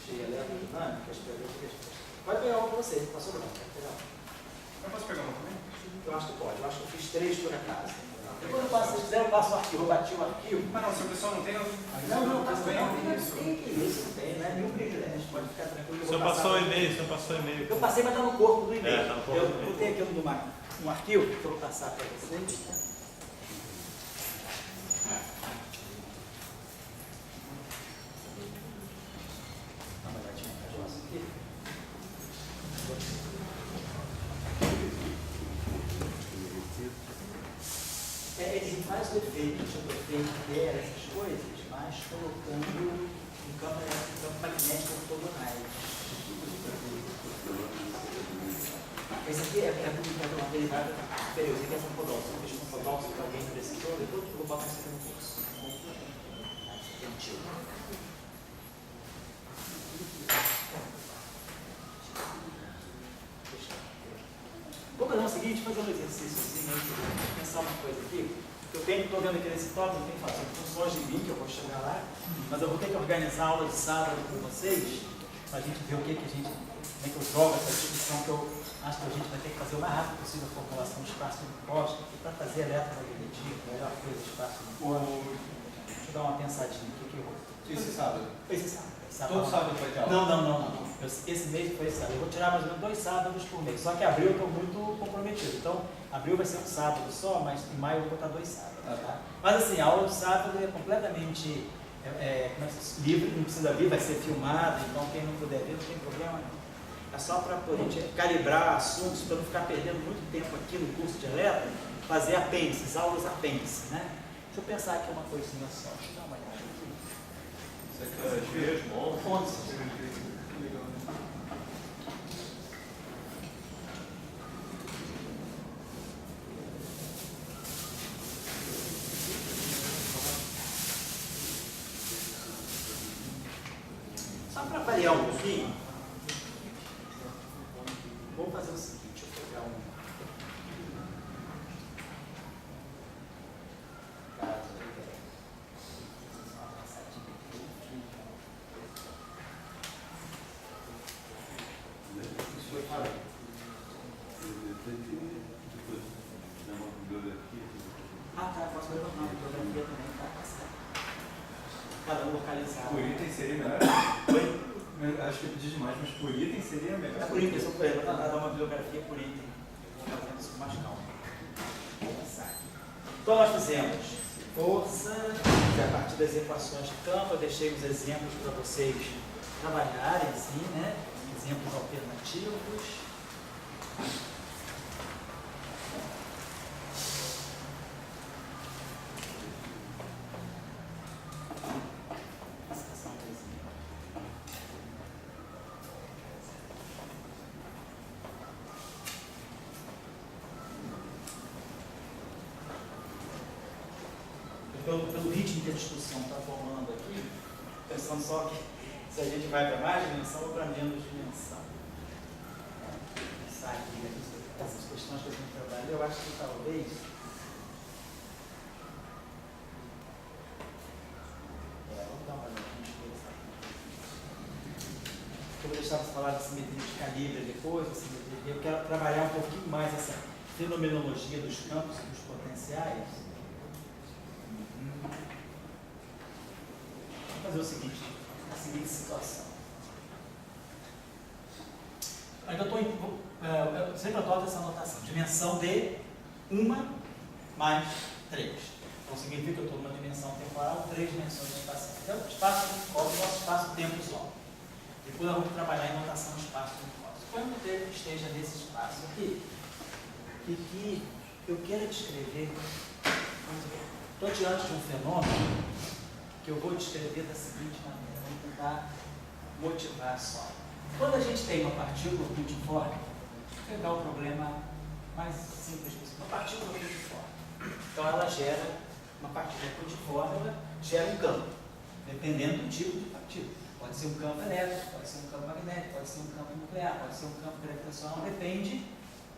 de eletrodinâmica, pode pegar uma para você, passou não, quer pegar uma. Eu posso pegar uma também? Eu acho que pode, eu acho que eu fiz 3 por acaso. Depois eu passo, se quiser eu passo o arquivo, eu bati o arquivo. Mas não, se o pessoal não tem, eu... Não, tá bem, isso não tem, né? Nenhum privilégio, pode ficar tranquilo. O senhor passou o e-mail, Eu passei, mas está no corpo do e-mail. Tá no corpo do e-mail. Eu botei aqui um arquivo que eu vou passar para vocês. Dá uma olhadinha para nós aqui. Ele faz o efeito, o efeito dela, essas coisas, mas colocando um campo magnético ortogonal. Esse aqui é uma derivada superior, esse aqui é um fodóxido. Eu fiz um fodóxido que alguém precisou, depois eu vou botar isso aqui no curso. Gentil. Vou fazer o seguinte, fazer um exercíciozinho aí, pensar uma coisa aqui. Estou vendo aqui nesse tópico, tem que fazer funções de mim, que eu vou chegar lá, mas eu vou ter que organizar a aula de sábado com vocês, para a gente ver o que a gente, como é que eu jogo essa discussão, que eu acho que a gente vai ter que fazer o mais rápido possível a formulação de espaço imposto, e para fazer eletromagnetismo, a melhor coisa de espaço imposto. Deixa eu dar uma pensadinha aqui que eu vou. Esse sábado? Esse sábado. Todo sábado vai ter aula? Não. Esse mês foi esse sábado. Eu vou tirar mais ou menos 2 sábados por mês. Só que abril eu estou muito comprometido. Então, abril vai ser um sábado só, mas em maio eu vou botar 2 sábados. Tá? Mas assim, a aula de sábado é completamente livre, não precisa vir, vai ser filmado, então quem não puder ver não tem problema não. É só para a gente calibrar assuntos, para não ficar perdendo muito tempo aqui no curso de eletro, fazer apêndices, aulas apêndices, né? Deixa eu pensar aqui uma coisinha só. Deixa eu dar uma olhada aqui. Isso aqui é mesmo? Fontes. Só para variar um pouquinho, vou fazer o seguinte, deixa eu pegar um caso aí, uma passadinha aqui. Isso foi falado. Ah, tá, posso levantar uma fotografia também, tá passado. Cada um localizado. Por item seria melhor? Oi? Acho que eu pedi demais, mas por item seria melhor. É por item, só para dar uma bibliografia por item. Vou fazendo isso com mais calma. Vou passar aqui. Então nós fizemos força, a partir das equações de campo, eu deixei os exemplos para vocês trabalharem, assim, né? Exemplos alternativos. Pelo ritmo que a discussão está formando aqui, pensando só que se a gente vai para mais dimensão ou para menos dimensão. Pensar aqui, essas questões que a gente trabalha, eu acho que talvez vamos dar uma olhada aqui. Eu vou deixar você falar da simetria de calibre depois, eu quero trabalhar um pouquinho mais essa fenomenologia dos campos e dos potenciais. Vamos fazer o seguinte, a seguinte situação. Ainda eu sempre adoto essa anotação, dimensão de 1 mais 3. Então significa que eu estou numa dimensão temporal, 3 dimensões espaciais. Então, espaço uniforme, nosso espaço-tempo só. Depois nós vamos trabalhar em notação de espaço uniforme. Quando ele esteja nesse espaço aqui, e que eu quero descrever, estou diante de um fenômeno que eu vou descrever da seguinte maneira, vou tentar motivar só. Quando a gente tem uma partícula multiforme, vou pegar o problema mais simples possível, uma partícula multiforme. Então ela gera, uma partícula multiforme, ela gera um campo, dependendo do tipo de partícula. Pode ser um campo elétrico, pode ser um campo magnético, pode ser um campo nuclear, pode ser um campo gravitacional, depende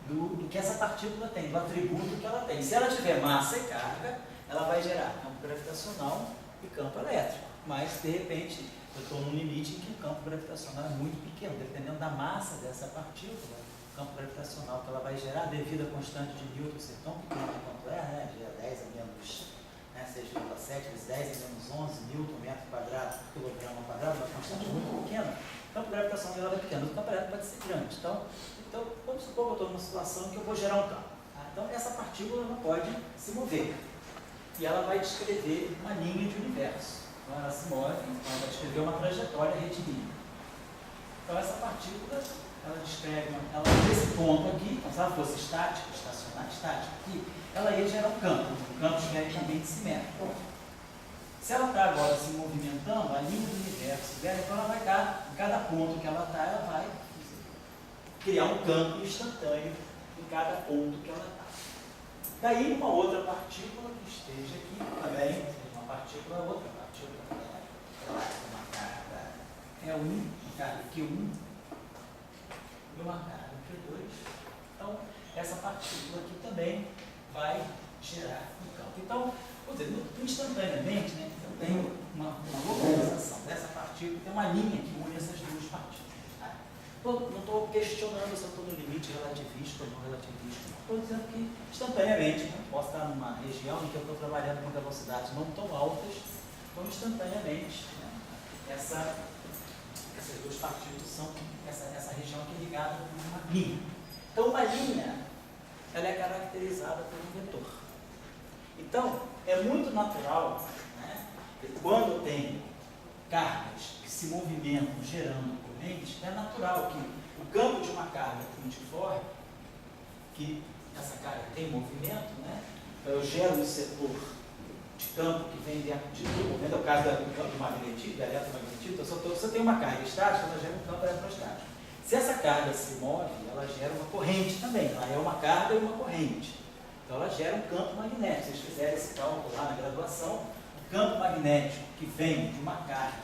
do que essa partícula tem, do atributo que ela tem. Se ela tiver massa e carga, ela vai gerar campo gravitacional e campo elétrico. mas de repente eu estou num limite em que o campo gravitacional é muito pequeno, dependendo da massa dessa partícula, o campo gravitacional que ela vai gerar devido à constante de Newton ser tão pequena quanto é, né, de 10 a menos 6,7 vezes 10 a menos 11 Newton metro quadrado por quilograma quadrado, uma constante muito pequena, o campo gravitacional dela é pequeno, o campo elétrico pode ser grande. Então vamos supor que eu estou numa situação em que eu vou gerar um campo. Tá? Então essa partícula não pode se mover e ela vai descrever uma linha de universo. Então ela se move, ela vai descrever uma trajetória retilínea. Então essa partícula, ela descreve, ela nesse ponto aqui, então, se ela fosse estática, estacionária, estática aqui, ela ia gerar um campo genericamente simétrico. Se ela está agora se movimentando, a linha do universo, então ela vai estar, em cada ponto que ela está, ela vai criar um campo instantâneo em cada ponto que ela está. Daí uma outra partícula que esteja aqui também, uma partícula, outra partícula, uma carga E1, uma carga Q1 e uma carga Q2. Então, essa partícula aqui também vai gerar um campo. Então, vou dizer, instantaneamente, né, eu tenho uma localização dessa partícula, tem uma linha que une essas duas partículas. Tá? Não estou questionando se eu estou no limite relativista ou não relativista. Estou dizendo que instantaneamente, né, posso estar numa região em que eu estou trabalhando com velocidades não tão altas, então instantaneamente, né, essas duas partículas são essa região que é ligada por uma linha. Então, uma linha, ela é caracterizada por um vetor. Então, é muito natural, né, quando eu tenho cargas que se movimentam gerando corrente, é natural que o campo de uma carga puntiforme, que essa carga tem movimento, né, então eu gero um setor de campo que vem dentro de tudo, é o caso do campo magnetismo, da eletromagnetismo, então se eu tenho uma carga estática, ela gera um campo eletrostático. Se essa carga se move, ela gera uma corrente também, ela é uma carga e uma corrente. Então ela gera um campo magnético. Se vocês fizerem esse cálculo lá na graduação, o campo magnético que vem de uma carga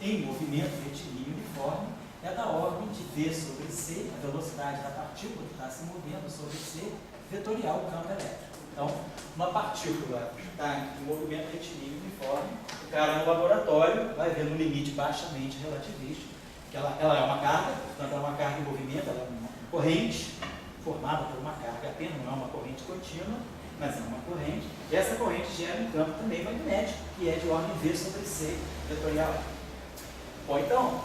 em movimento retilíneo uniforme é da ordem de V sobre C, a velocidade da partícula que está se movendo sobre C, vetorial o campo elétrico. Então, uma partícula que está em movimento retilíneo uniforme, o cara no laboratório vai ver no limite baixamente relativístico, que ela é uma carga, portanto ela é uma carga em movimento, ela é uma corrente formada por uma carga apenas, não é uma corrente contínua, mas é uma corrente, e essa corrente gera um campo também magnético, que é de ordem V sobre C vetorial. Bom, então,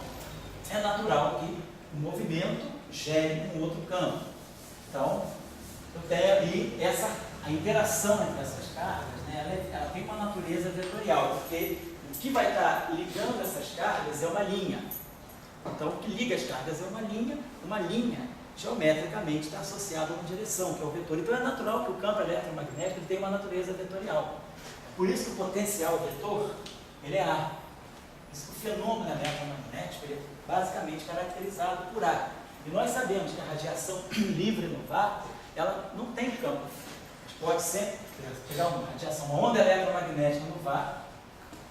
é natural que o movimento gere um outro campo. Então, eu tenho ali a interação entre essas cargas, né, ela tem uma natureza vetorial, porque o que vai estar ligando essas cargas é uma linha. Então, o que liga as cargas é uma linha geometricamente está associada a uma direção, que é o vetor. Então, é natural que o campo eletromagnético tenha uma natureza vetorial. Por isso que o potencial vetor, ele é A. Por isso que o fenômeno eletromagnético ele é basicamente caracterizado por A. E nós sabemos que a radiação livre no vácuo, ela não tem campo. A gente pode sempre pegar uma radiação, uma onda eletromagnética no vácuo.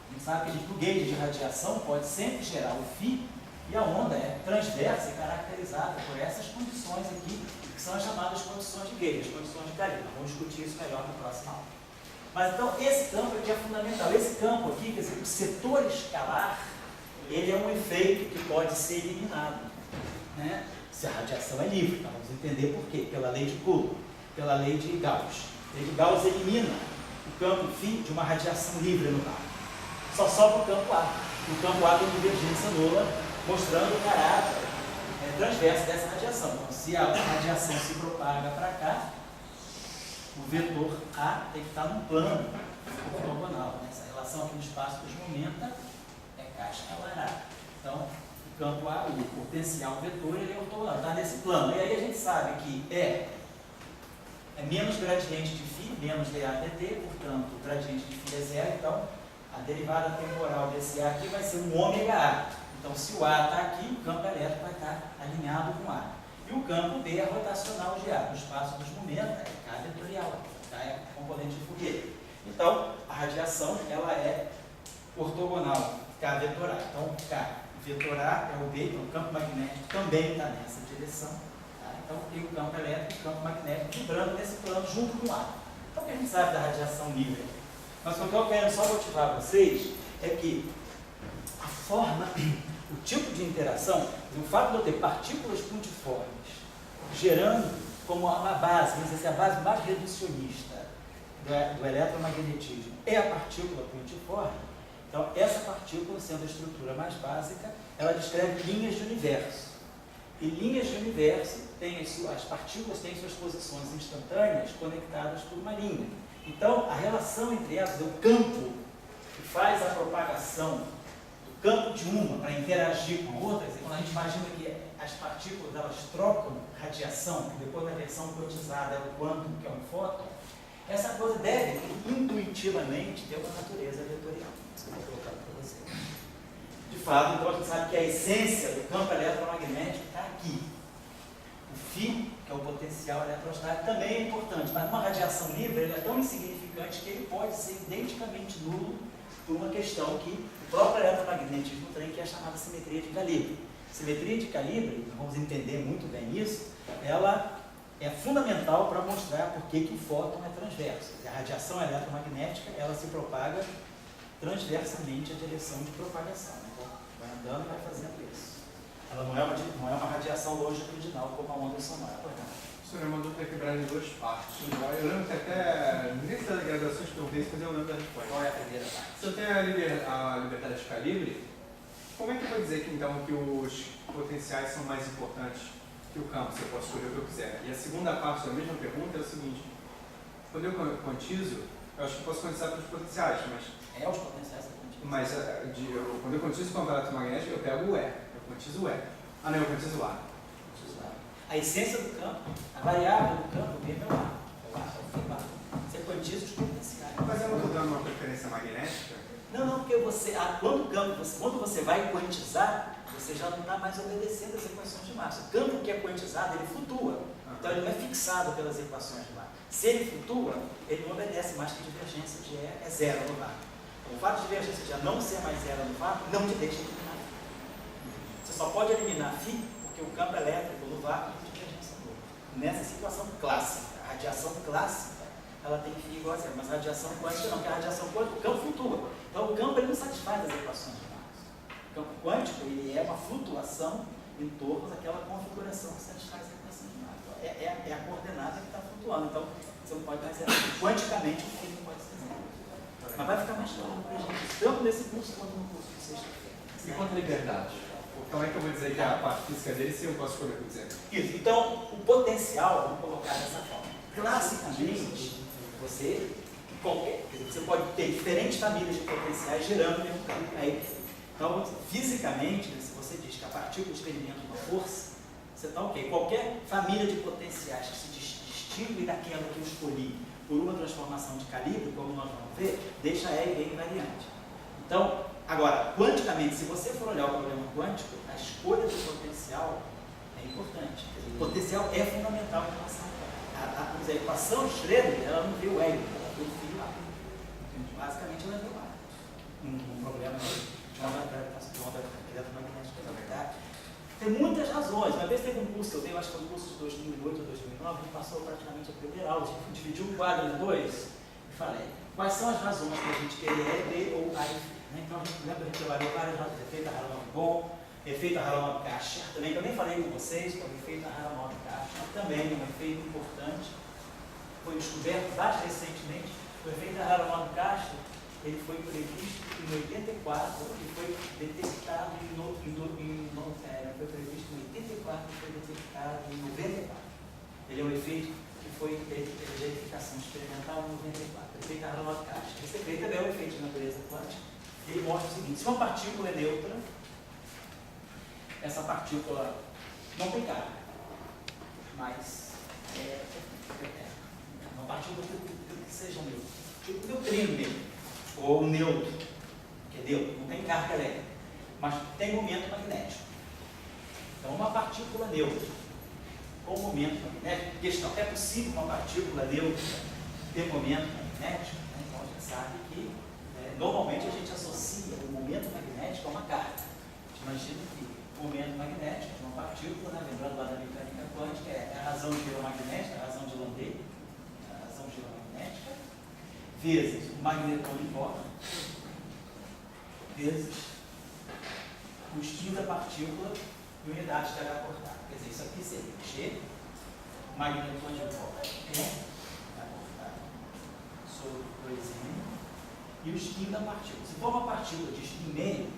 A gente sabe que o gauge de radiação pode sempre gerar o φ, e a onda é transversa e caracterizada por essas condições aqui, que são as chamadas condições de gauge, as condições de Galileano. Vamos discutir isso melhor no próximo aula. Mas então, esse campo aqui é fundamental. Esse campo aqui, quer dizer, o setor escalar, ele é um efeito que pode ser eliminado, né? Se a radiação é livre, então vamos entender por quê. Pela lei de Coulomb, pela lei de Gauss. A lei de Gauss elimina o campo φ de uma radiação livre no vácuo. Só sobra o campo A. O campo A tem divergência nula, mostrando o caráter transverso dessa radiação. Então, se a radiação se propaga para cá, o vetor A tem que estar num plano ortogonal. Né? Essa relação aqui no espaço dos momenta é K escalar A. Então, o campo A, o potencial vetor, ele é ortogonal, está nesse plano. E aí a gente sabe que é menos gradiente de φ, menos dA dt, portanto, o gradiente de φ é zero, então a derivada temporal desse A aqui vai ser um ômega A. Então, se o A está aqui, o campo elétrico vai estar alinhado com A. E o campo B é rotacional de A. No espaço dos momentos, é K vetorial. K é componente de Fourier. Então, a radiação ela é ortogonal, K vetorial. Então, K vetorial é o B, então o campo magnético também está nessa direção. Tá? Então, tem o campo elétrico e o campo magnético vibrando nesse plano junto com o A. Então, o que a gente sabe da radiação livre? Mas o que eu quero só motivar vocês é que forma, o tipo de interação, o fato de eu ter partículas pontiformes gerando como uma base, vamos dizer assim, a base mais reducionista do eletromagnetismo é a partícula pontiforme. Então, essa partícula, sendo a estrutura mais básica, ela descreve linhas de universo. E linhas de universo, as partículas têm suas posições instantâneas conectadas por uma linha. Então, a relação entre elas, o campo que faz a propagação do campo de uma para interagir com outras, e quando a gente imagina que as partículas elas trocam radiação, que depois da versão quantizada é o quantum, que é um fóton, essa coisa deve, intuitivamente, ter uma natureza vetorial. Isso eu vou colocar para você. De fato, então a gente sabe que a essência do campo eletromagnético está aqui. O φ, que é o potencial eletrostático, também é importante, mas numa radiação livre ele é tão insignificante que ele pode ser identicamente nulo por uma questão que o próprio eletromagnetismo tem, que é a chamada simetria de calibre. Simetria de calibre, vamos entender muito bem isso, ela é fundamental para mostrar por que o fóton é transverso. A radiação eletromagnética ela se propaga transversamente a direção de propagação. Então, vai andando e vai fazendo isso. Ela não é uma radiação longitudinal como a onda sonora. O senhor mandou para quebrar em duas partes. Eu lembro que até, nem sei das graduações que eu fiz, mas eu lembro da resposta. Qual é a primeira parte? Se eu tenho a liberdade de calibre, como é que eu vou dizer que, então, que os potenciais são mais importantes que o campo, se eu posso escolher o que eu quiser? E a segunda parte da mesma pergunta é o seguinte: quando eu quantizo, eu acho que eu posso quantizar pelos potenciais, mas... É os potenciais que eu quantizo. Mas quando eu quantizo com o aparato magnético, eu pego o E, eu quantizo o E. Ah, não, eu quantizo o A. A essência do campo, a variável do campo mesmo é o A. Você quantiza os potenciais. Mas eu não estou dando uma preferência magnética? Não, porque quando você vai quantizar, você já não está mais obedecendo as equações de Massa. O campo que é quantizado, ele flutua. Então ele não é fixado pelas equações de Massa. Se ele flutua, ele não obedece mais que a divergência de E é zero no vácuo. Então, o fato de divergência de E não ser mais zero no vácuo não te deixa eliminar φ. Você só pode eliminar φ porque o campo elétrico no vácuo tem divergência nula. Nessa situação clássica, a radiação clássica, ela tem φ igual a zero, mas a radiação quântica não, porque a radiação quântica, o campo flutua. Então o campo ele não satisfaz as equações de Massa. O campo quântico ele é uma flutuação em torno daquela configuração que satisfaz as equações de Massa. É a coordenada que está flutuando. Então você não pode mais zero. Quanticamente o fim não pode ser zero. Mas vai ficar mais claro para a gente, tanto nesse curso quanto no curso de sexta-feira. E quanto à liberdade? Como é que eu vou dizer que é a parte física dele se eu posso escolher o que quiser? Isso. Então, o potencial, vamos colocar dessa forma. Classicamente, você pode ter diferentes famílias de potenciais gerando o mesmo campo. Então, fisicamente, se você diz que a partícula experimenta uma força, você está ok. Qualquer família de potenciais que se distingue daquela que eu escolhi por uma transformação de calibre, como nós vamos ver, deixa E bem invariante. Então, agora, quanticamente, se você for olhar o problema quântico, a escolha do potencial é importante. O potencial é fundamental em relação a equação de Schrödinger, ela não viu L, ela viu o lá. Basicamente, ela viu lá. Um problema de onda eletromagnética, na verdade. Tem muitas razões. Uma vez teve um curso que eu dei, acho que foi um curso de 2008 ou 2009, que passou praticamente a primeira aula. A gente dividiu o quadro em dois e falei quais são as razões para a gente querer E, B ou A e F. Então, a gente lembra que trabalhou várias razões. Efeito Aharonov-Bohm, efeito Aharonov-Kasher, também, que eu nem falei com vocês, que é o efeito Aharonov-Kasher, também um efeito importante, foi descoberto mais recentemente. O efeito Aharonov-Kasher, ele foi previsto em 84 e foi detectado foi previsto em 84 e foi detectado em 94. Ele é um efeito que foi de verificação experimental em 94. O efeito Aharonov-Kasher. Esse efeito também é um efeito de natureza quântica. Ele mostra o seguinte: se uma partícula é neutra, essa partícula não tem carga, mas é uma partícula que seja neutra, tipo neutrino mesmo, ou neutro, que é neutro, não tem carga elétrica, mas tem momento magnético. Então, uma partícula neutra com momento magnético, questão, é possível uma partícula neutra ter momento magnético? Então, a gente sabe que normalmente a gente associa o momento magnético a uma carga. A gente imagina que o momento magnético de uma partícula, lembrando lá da mecânica quântica, é a razão giromagnética, a razão de Landé, a razão giromagnética, vezes o magnetron em volta, vezes o spin da partícula em unidades de H cortado. Quer dizer, isso aqui seria G, magnetron de Bohr, H cortado, sobre 2m, e o spin da partícula. Se for uma partícula de spin meio,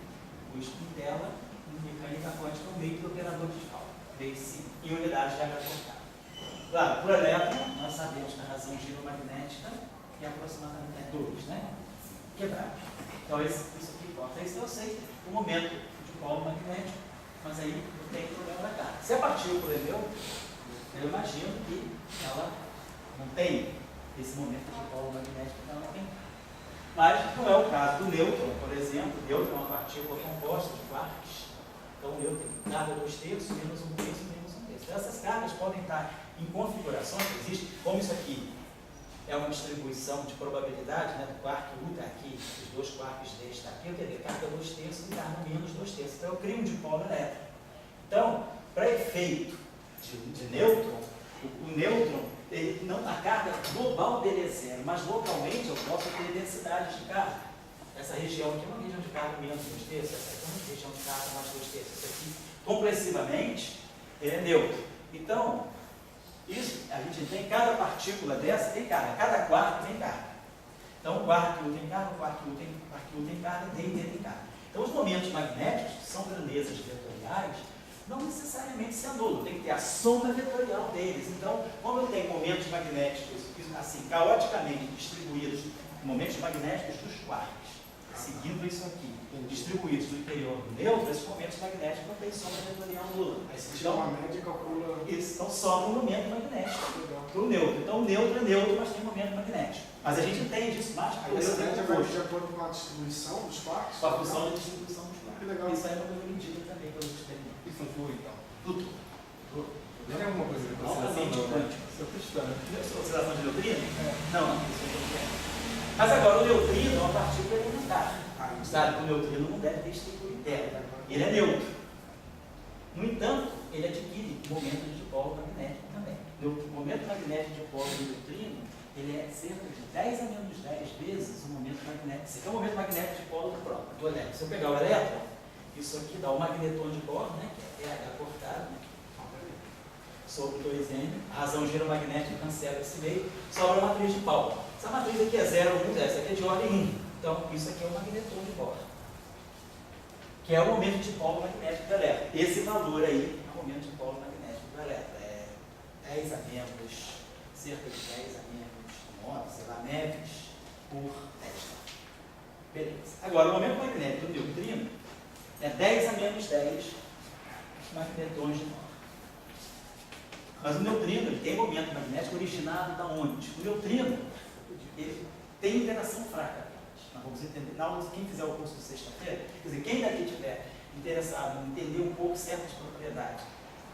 o spin dela, em mecânica quântica, é o meio do operador de Fausto, desse em unidades de H cortado. Claro, por elétron, nós sabemos que a razão giromagnética é aproximadamente 2, né? Quebrado. Então, isso aqui importa. Isso eu sei, o momento de polo magnético, mas aí não tem problema da carga. Se a partícula é meu, eu imagino que ela não tem esse momento de polo magnético, então ela não tem. Mas não é o caso do nêutron, por exemplo. O nêutron é uma partícula composta de quarks. Então, o nêutron tem carga 2/3, menos 1/3, menos 1/3. Então, essas cargas podem estar em configurações que existem, como isso aqui é uma distribuição de probabilidade, né, do quark U está aqui, os dois quarks D está aqui, eu teria carga 2/3 e carga menos 2/3. Então, eu crio um dipolo elétrico. Então, para efeito de nêutron, o nêutron, a carga global dele é zero, mas localmente eu posso ter densidades de carga. Essa região aqui é uma região de carga menos 2/3, essa aqui é uma região de carga mais 2/3. Essa aqui, compressivamente, ele é neutro. Então, isso, a gente tem cada partícula dessa tem carga, cada quark tem carga. Então, o quark U tem carga, o quark U tem carga, D e D tem carga. Então, os momentos magnéticos, que são grandezas vetoriais, não necessariamente se anulam, tem que ter a sombra vetorial deles. Então, como eu tenho momentos magnéticos, assim, caoticamente distribuídos, momentos magnéticos dos quarks, seguindo isso aqui, distribuídos no interior do nêutron, esses momentos magnéticos não têm sombra vetorial nula. Aí você tira uma média e calcula. Isso, então sobra um momento magnético para o nêutron. Então o nêutron é neutro, mas tem momento magnético. Mas a gente entende isso mais Aí essa média vai de acordo com a distribuição dos quarks? com a função de distribuição dos quarks. Que legal. Isso aí é uma coisa medida também pelos experimentos. Isso não flui, então. Tudo. Tem alguma coisa de Altamente quântico. Eu estou estudando. Oscilação de neutrino? Não, isso eu não quero. Mas agora o neutrino é uma partícula elementar. Sabe que o neutrino não deve ter estrutura interna. Ele é neutro. No entanto, ele adquire momento de dipolo magnético também. O momento magnético de dipolo do neutrino, ele é cerca de 10 a menos 10 vezes o momento magnético. Esse aqui é o momento magnético de dipolo do próprio, do elétron. Se eu pegar o elétron, isso aqui dá o magneton de Bohr, né, que é H cortado, né, sobre 2m, a razão giromagnética cancela esse meio, sobra a matriz de Pauli. Essa matriz aqui é 0, 1, 0, essa aqui é de ordem 1. Então, isso aqui é o magneton de Bohr, que é o momento de polo magnético do elétron. Esse valor aí é o momento de polo magnético do elétron. É 10 a menos, cerca de 10 a menos 9, sei lá, meves por 10. Beleza. Agora, o momento magnético do neutrino é 10 a menos 10 magnetons de Bohr. Mas o neutrino ele tem momento magnético originado da onde? O neutrino ele tem interação fraca. Nós vamos entender. Na aula, quem fizer o curso de sexta-feira, quer dizer, quem daqui estiver interessado em entender um pouco certas propriedades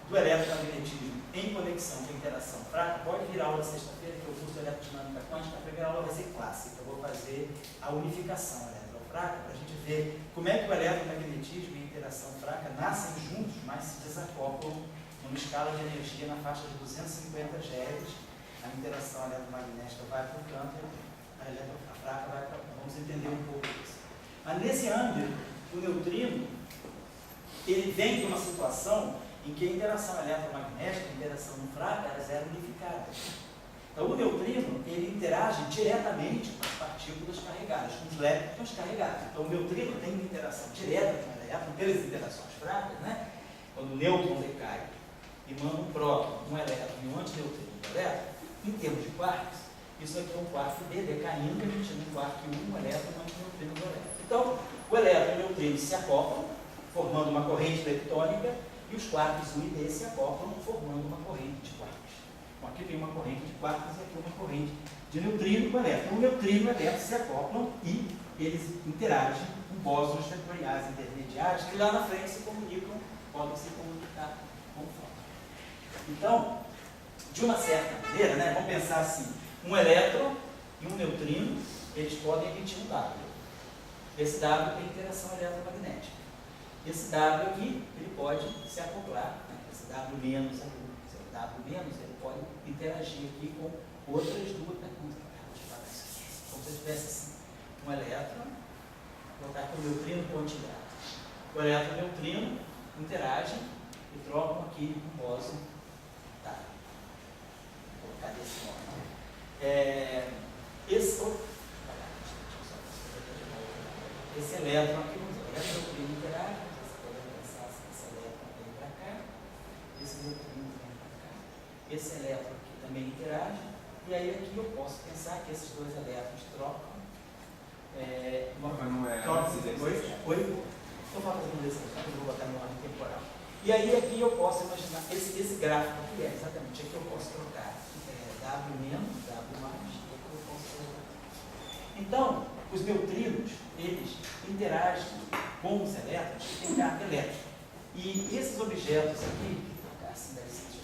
do eletromagnetismo em conexão com interação fraca, pode vir a aula sexta-feira, que é o curso de eletrodinâmica quântica. A primeira aula vai ser clássica. Eu vou fazer a unificação eletrofraca para a gente ver como é que o eletromagnetismo e a interação fraca nascem juntos, mas se desacoplam numa escala de energia na faixa de 250 GeV. A interação eletromagnética vai para o canto e a fraca vai para o canto. Vamos entender um pouco disso. Mas nesse âmbito, o neutrino ele vem de uma situação em que a interação eletromagnética, a interação no fraca, elas eram unificadas. Então, o neutrino ele interage diretamente com as partículas carregadas, com os leptons carregados. Então, o neutrino tem uma interação direta com o elétron, pelas interações fracas, né? Quando o nêutron decai e manda um próton, um elétron e um antineutrino do elétron, em termos de quarks, isso aqui é um quark D decaindo, a gente chama um quark U, um elétron e um antineutrino do elétron. Então, o elétron e o neutrino se acoplam, formando uma corrente leptônica, e os quarks U e D se acoplam, formando uma corrente de quarks. Bom, aqui tem uma corrente de quarks e aqui uma corrente de neutrino com elétron. O neutrino e o elétron se acoplam e eles interagem com bósons vetoriais intermediários que lá na frente se comunicam, podem se comunicar com fóton. Então, de uma certa maneira, né, vamos pensar assim, um elétron e um neutrino, eles podem emitir um W. Esse W tem interação eletromagnética. Esse W aqui, ele pode se acoplar, né? Esse W menos aqui, esse W menos, ele pode interagir aqui com outras duas, né? Como se eu tivesse assim, um elétron, vou botar aqui o neutrino pontilhado. o elétron e o neutrino interagem e trocam aqui um bóson. Tá. Vou colocar desse modo. Esse elétron aqui, vamos dizer, o elétron e o neutrino interagem, você pode pensar se esse elétron vem para cá, esse neutrino vem para cá, esse elétron aqui também interage, e aí aqui eu posso pensar que esses dois elétrons trocam. Mas não é trocam depois. Estou fazendo desse aqui, eu vou botar no ordem temporal. E aí aqui eu posso imaginar, esse gráfico aqui é exatamente, aqui eu posso trocar W menos, W mais, aqui eu posso trocar. Então, os neutrinos, eles interagem com os elétrons que têm carga elétrica. E esses objetos aqui, assim deve ser,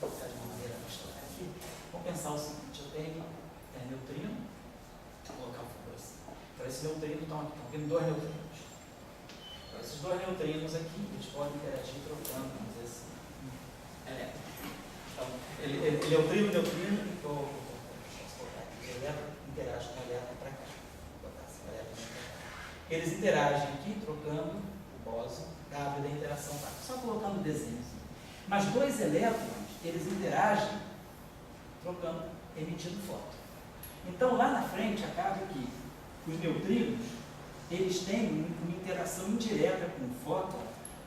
vou colocar de uma maneira mais clara aqui, vamos pensar o seguinte, eu tenho neutrino, vou colocar o fogo assim. Então esse neutrino estão vindo dois neutrinos. Então, esses dois neutrinos aqui, eles podem interagir trocando, vamos dizer assim, elétron. Então, neutrino, e o elétron interage com o elétron para cá. Eles interagem aqui, trocando o bóson W da interação prática. Só colocando desenhos. Mas dois elétrons, eles interagem, trocando, emitindo fóton. Então, lá na frente, acaba que os neutrinos, eles têm uma interação indireta com o fóton,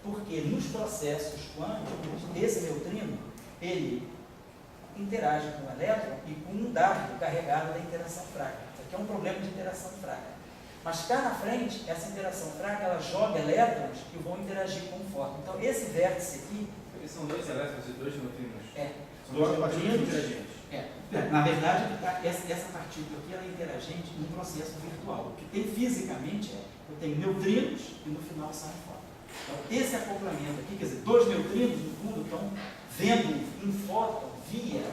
porque nos processos quânticos, esse neutrino, ele interage com o elétron e com um W carregado da interação fraca. Isso aqui é um problema de interação fraca. Mas cá na frente, essa interação fraca, ela joga elétrons que vão interagir com o fóton. Então, esse vértice aqui... Eles são dois elétrons e dois neutrinos? São dois neutrinos interagentes. Na verdade, essa partícula aqui ela é interagente num processo virtual. O que tem fisicamente eu tenho neutrinos e no final saem fóton. Então, esse acoplamento aqui, quer dizer, dois neutrinos no fundo estão vendo um fóton via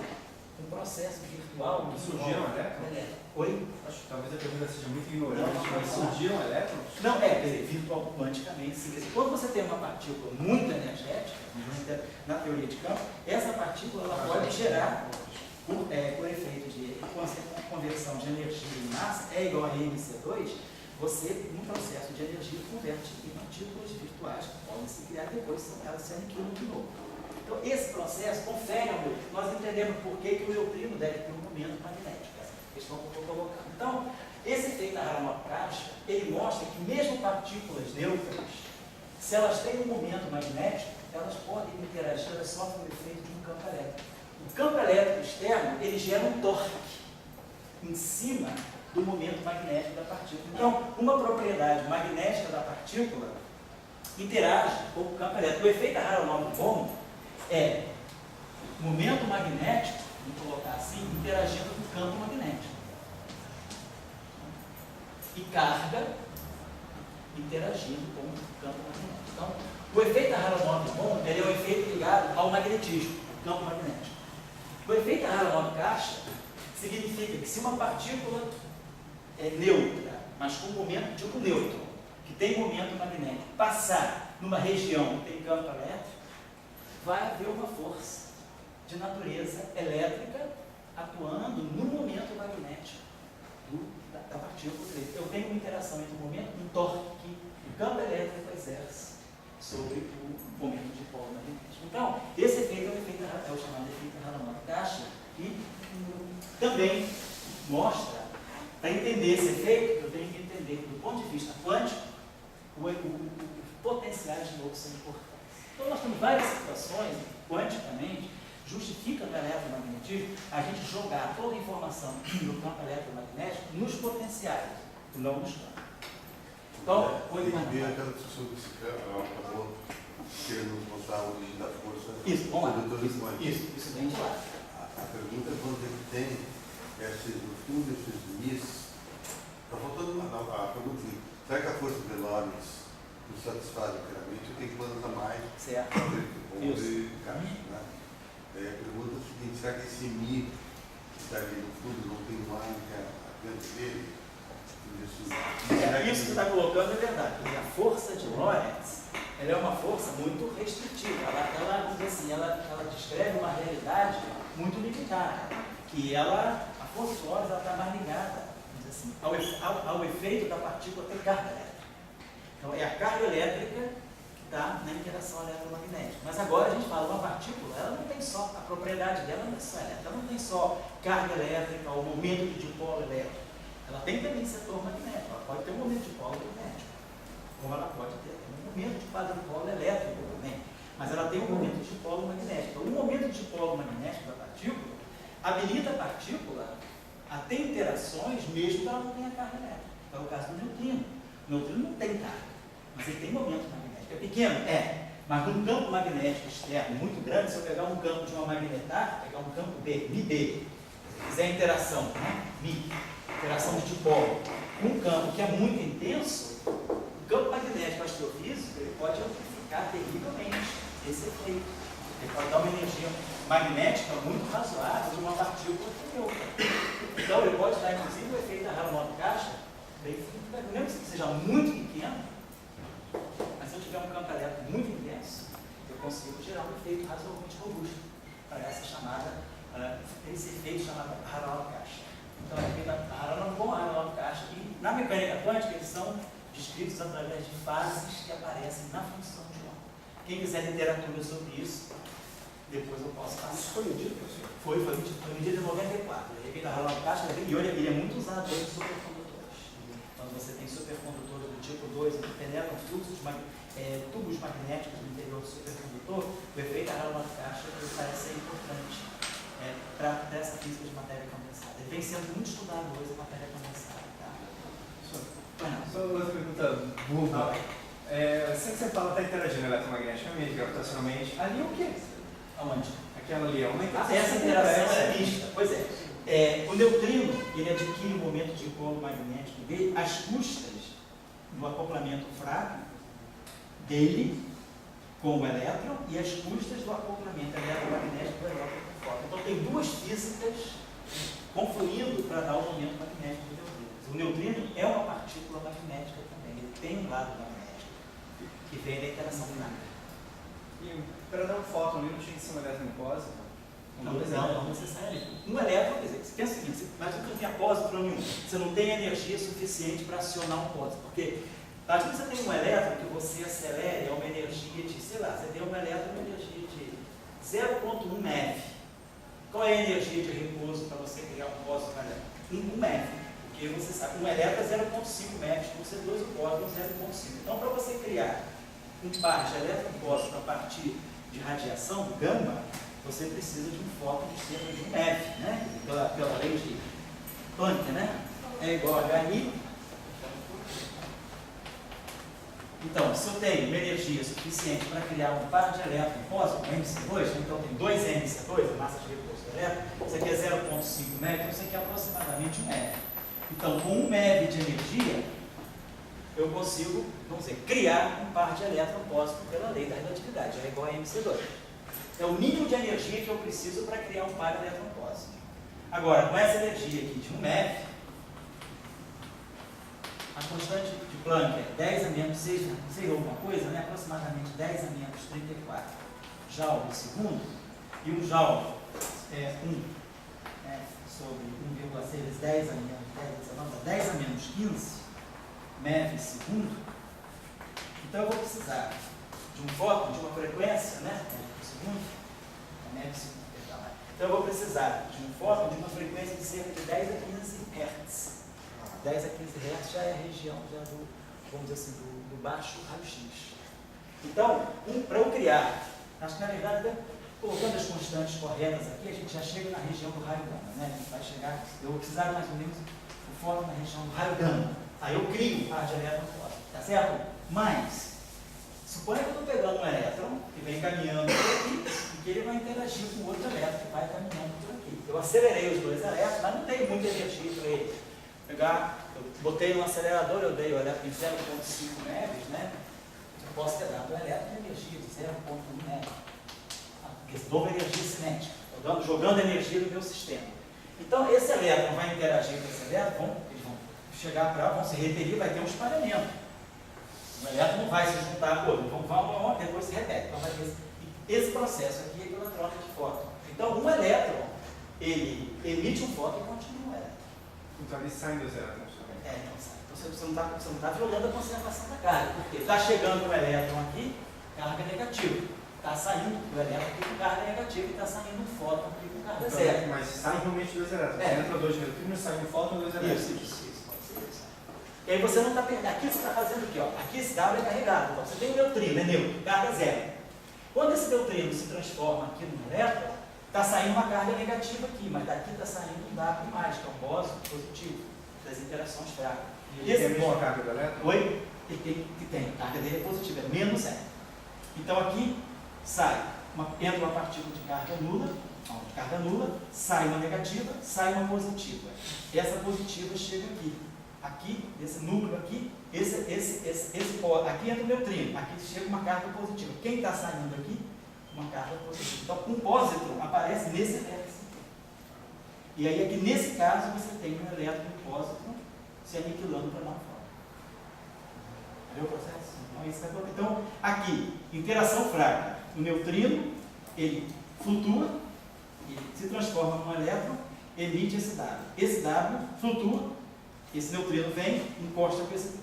um processo virtual. Surgiram elétrons? Oi? Acho que talvez a pergunta seja muito ignorante, mas surgiram elétrons? Não, quer dizer, virtual quanticamente, sim. Quer dizer, quando você tem uma partícula muito energética, na teoria de campo, essa partícula ela pode gerar, por efeito de conversão de energia em massa, é igual a mc2, você, num processo de energia, converte em partículas virtuais que podem se criar depois, elas se aniquilam de novo. Então, esse processo confere ao neutrino. Nós entendemos por que o neutrino deve ter um momento magnético. Essa questão que eu estou colocando. Então, esse efeito Harama-Caixa, ele mostra que mesmo partículas neutras, se elas têm um momento magnético, elas podem interagir, elas sofrem o efeito de um campo elétrico. O campo elétrico externo, ele gera um torque em cima do momento magnético da partícula. Então, uma propriedade magnética da partícula interage com o campo elétrico. O efeito Harama-Bohm é momento magnético, vamos colocar assim, interagindo com o campo magnético. E carga interagindo com o campo magnético. Então, o efeito Harama-Bohm é um efeito ligado ao magnetismo, ao campo magnético. O efeito Harama-Caixa significa que se uma partícula é neutra, mas com momento, tipo nêutron, que tem momento magnético, passar numa região que tem campo elétrico, vai haver uma força de natureza elétrica atuando no momento magnético da partícula. Eu tenho uma interação entre o momento, um torque que o campo elétrico exerce sobre o momento de polo magnético. Então, esse efeito é o chamado efeito Harama-Caixa e também mostra, para entender esse efeito, eu tenho que entender, do ponto de vista quântico, os potenciais de novo são importantes. Então, nós temos várias situações, quanticamente, justifica no eletromagnetismo a gente jogar toda a informação do campo eletromagnético nos potenciais, não nos campos. Então, e aquela discussão que você acabou querendo mostrar a origem da força. Isso, vamos lá. Isso bem claro. A pergunta é quando ele tem no fundo esses limites. Está faltando a pergunta: será que a força de Lorentz nos satisfaz inteiramente? Eu tenho que plantar mais. Certo. Né? A pergunta é a seguinte: será que esse Mi que está ali no fundo não tem um ar que é dentro dele? Isso que você está colocando é verdade. A força de Lorentz ela é uma força muito restritiva. Ela, vamos dizer assim, ela descreve uma realidade muito limitada. Que a força de Lorentz está mais ligada, vamos dizer assim, ao efeito da partícula ter carga elétrica. Então, é a carga elétrica que está na interação eletromagnética. Mas agora a gente fala, uma partícula, ela não tem só, a propriedade dela não é só elétrica, ela não tem só carga elétrica ou momento de dipolo elétrico. Ela tem também setor magnético, ela pode ter um momento de dipolo magnético, como ela pode ter um momento de quadrupolo elétrico também. Mas ela tem um momento de dipolo magnético. Então, o momento de dipolo magnético da partícula habilita a partícula a ter interações mesmo que ela não tenha carga elétrica. É o caso do neutrino. O neutrino não tem carga, mas ele tem momento magnético. É pequeno? É. Mas num campo magnético externo muito grande, se eu pegar um campo de uma magnetar, pegar um campo B, MB, se fizer interação, né? Mi, interação de dipolo, um campo que é muito intenso, o campo magnético astrofísico ele pode amplificar terrivelmente esse efeito. Ele pode dar uma energia magnética muito razoável de uma partícula para outra. Então, ele pode dar, inclusive, o efeito da Harman-Kardon, mesmo que seja muito pequeno, mas se eu tiver um campo elétrico muito intenso, eu consigo gerar um efeito razoavelmente robusto para essa chamada, esse efeito chamado Harman-Kardon. Então, é feito a Harman-Kardon, e na mecânica quântica eles são descritos através de fases que aparecem na função de onda. Quem quiser literatura sobre isso, depois eu posso passar. Isso foi medido, professor? Foi medido em 94. O efeito da Harman-Kardon, e ele é muito usado hoje em supercondutores. Quando você tem supercondutores do tipo 2 que penetram tubos magnéticos no interior do supercondutor, o efeito da Harman-Kardon parece ser importante para essa física de matéria condensada. Ele vem sendo muito estudado hoje em matéria condensada. Tá? Só outra pergunta burra. Sempre que você fala está interagindo eletromagneticamente, gravitacionalmente, ali o quê? Aonde? Aquela ali é uma interação. Essa interação é vista. Pois é. O neutrino, ele adquire um momento de dipolo magnético dele às custas do acoplamento fraco dele com o elétron e às custas do acoplamento eletromagnético do elétron com o fóton. Então, tem duas físicas confluindo para dar o momento magnético do neutrino. O neutrino é uma partícula magnética também. Ele tem um lado magnético que vem da interação fraca. E para dar um fóton ali não tinha que ser uma eletronicose? Não necessariamente. Um elétron, quer dizer, você pensa o seguinte, imagina que não tenha pósitron nenhum, você não tem energia suficiente para acionar um pósitron, porque imagina que você tem um elétron que você acelere a uma energia de, sei lá, você tem um elétron com energia de 0,1 MeV. Qual é a energia de repouso para você criar um pósitron elétron? 1 MeV, porque você sabe, um elétron é 0,5 MeV por C2, o pósitron 0,5. Então, para você criar um par de elétron-pósitron a partir de radiação gama, você precisa de um fóton de cerca de 1 MeV, né? Pela lei de Planck, né? É igual a HI. Então, se eu tenho uma energia suficiente para criar um par de elétron-pósitron, MC2, então tem 2 MC2, a massa de repouso do elétron, isso aqui é 0,5 MeV, então isso aqui é aproximadamente 1 MeV. Então, com 1 MeV de energia, eu consigo, vamos dizer, criar um par de elétron-pósitron pela lei da relatividade, é igual a MC2. É o mínimo de energia que eu preciso para criar um par de elétron-pósitron. Agora, com essa energia aqui de 1 MeV, a constante de Planck é 10 a menos 6, não sei alguma coisa, né? Aproximadamente 10 a menos 34 joule por segundo, e um joule é 1 sobre 1,6 vezes 10 a menos 10 a menos 15 MeV segundo. Então eu vou precisar de um fóton, de uma frequência, né? Por segundo, MeV segundo, então eu vou precisar de um fóton de uma frequência de cerca de 10 a 15 Hz. 10 a 15 Hz já é a região já do, vamos dizer assim, do baixo raio-x. Então, para eu criar, acho que na verdade, colocando as constantes corretas aqui, a gente já chega na região do raio gama, né? A gente vai chegar, eu vou precisar mais ou menos do fóton na região do raio gama. Aí eu crio um par de elétron-pósitron, tá certo? Mas, suponha que eu estou pegando um elétron que vem caminhando por aqui e que ele vai interagir com outro elétron que vai caminhando por aqui. Eu acelerei os dois elétrons, mas não tenho muita energia para ele. Eu botei no acelerador, eu dei o elétron em 0,5 MeV, né? Eu posso ter dado o elétron em energia de 0,1 MeV. Porque dou uma energia cinética, estou jogando energia no meu sistema. Então, esse elétron vai interagir com esse elétron, eles vão chegar para, vão se repelir, vai ter um espalhamento. O elétron não vai se juntar com outro, vão depois se repete. Então, vai ter esse processo aqui é pela troca de fóton. Então, um elétron, ele emite um fóton e continua o elétron. Então ali saem dois elétrons também. Então sai. Então você não está violando a conservação da carga, porque está chegando o elétron aqui, carga negativa. Está saindo o elétron aqui com carga negativa e está saindo o fóton aqui com carga zero. Mas saem realmente dois elétrons. Entra dois neutrinos, sai um fóton e dois elétrons. Isso, pode ser isso. E aí você não está perdendo. Aqui você está fazendo o quê? Ó? Aqui esse W é carregado. Então você tem o neutrino, é neutro, carga zero. Quando esse neutrino se transforma aqui no elétron, está saindo uma carga negativa aqui, mas daqui está saindo um W+, que é um bóson positivo, das interações fracas. E esse tem a mesma carga do elétron? Oi? Ele tem. A carga dele é positiva, é menos R. Então aqui entra uma partícula de carga nula, sai uma negativa, sai uma positiva. Essa positiva chega aqui. Aqui, esse núcleo aqui, aqui entra o neutrino, aqui chega uma carga positiva. Quem está saindo aqui? Uma carga positiva. Então, um pósitron aparece nesse elétron. E aí, aqui nesse caso, você tem um elétron e um pósitron se aniquilando para lá fora. Entendeu o processo? Então, aqui, interação fraca. O neutrino, ele flutua, ele se transforma num elétron, emite esse W. Esse W flutua, esse neutrino vem, encosta com esse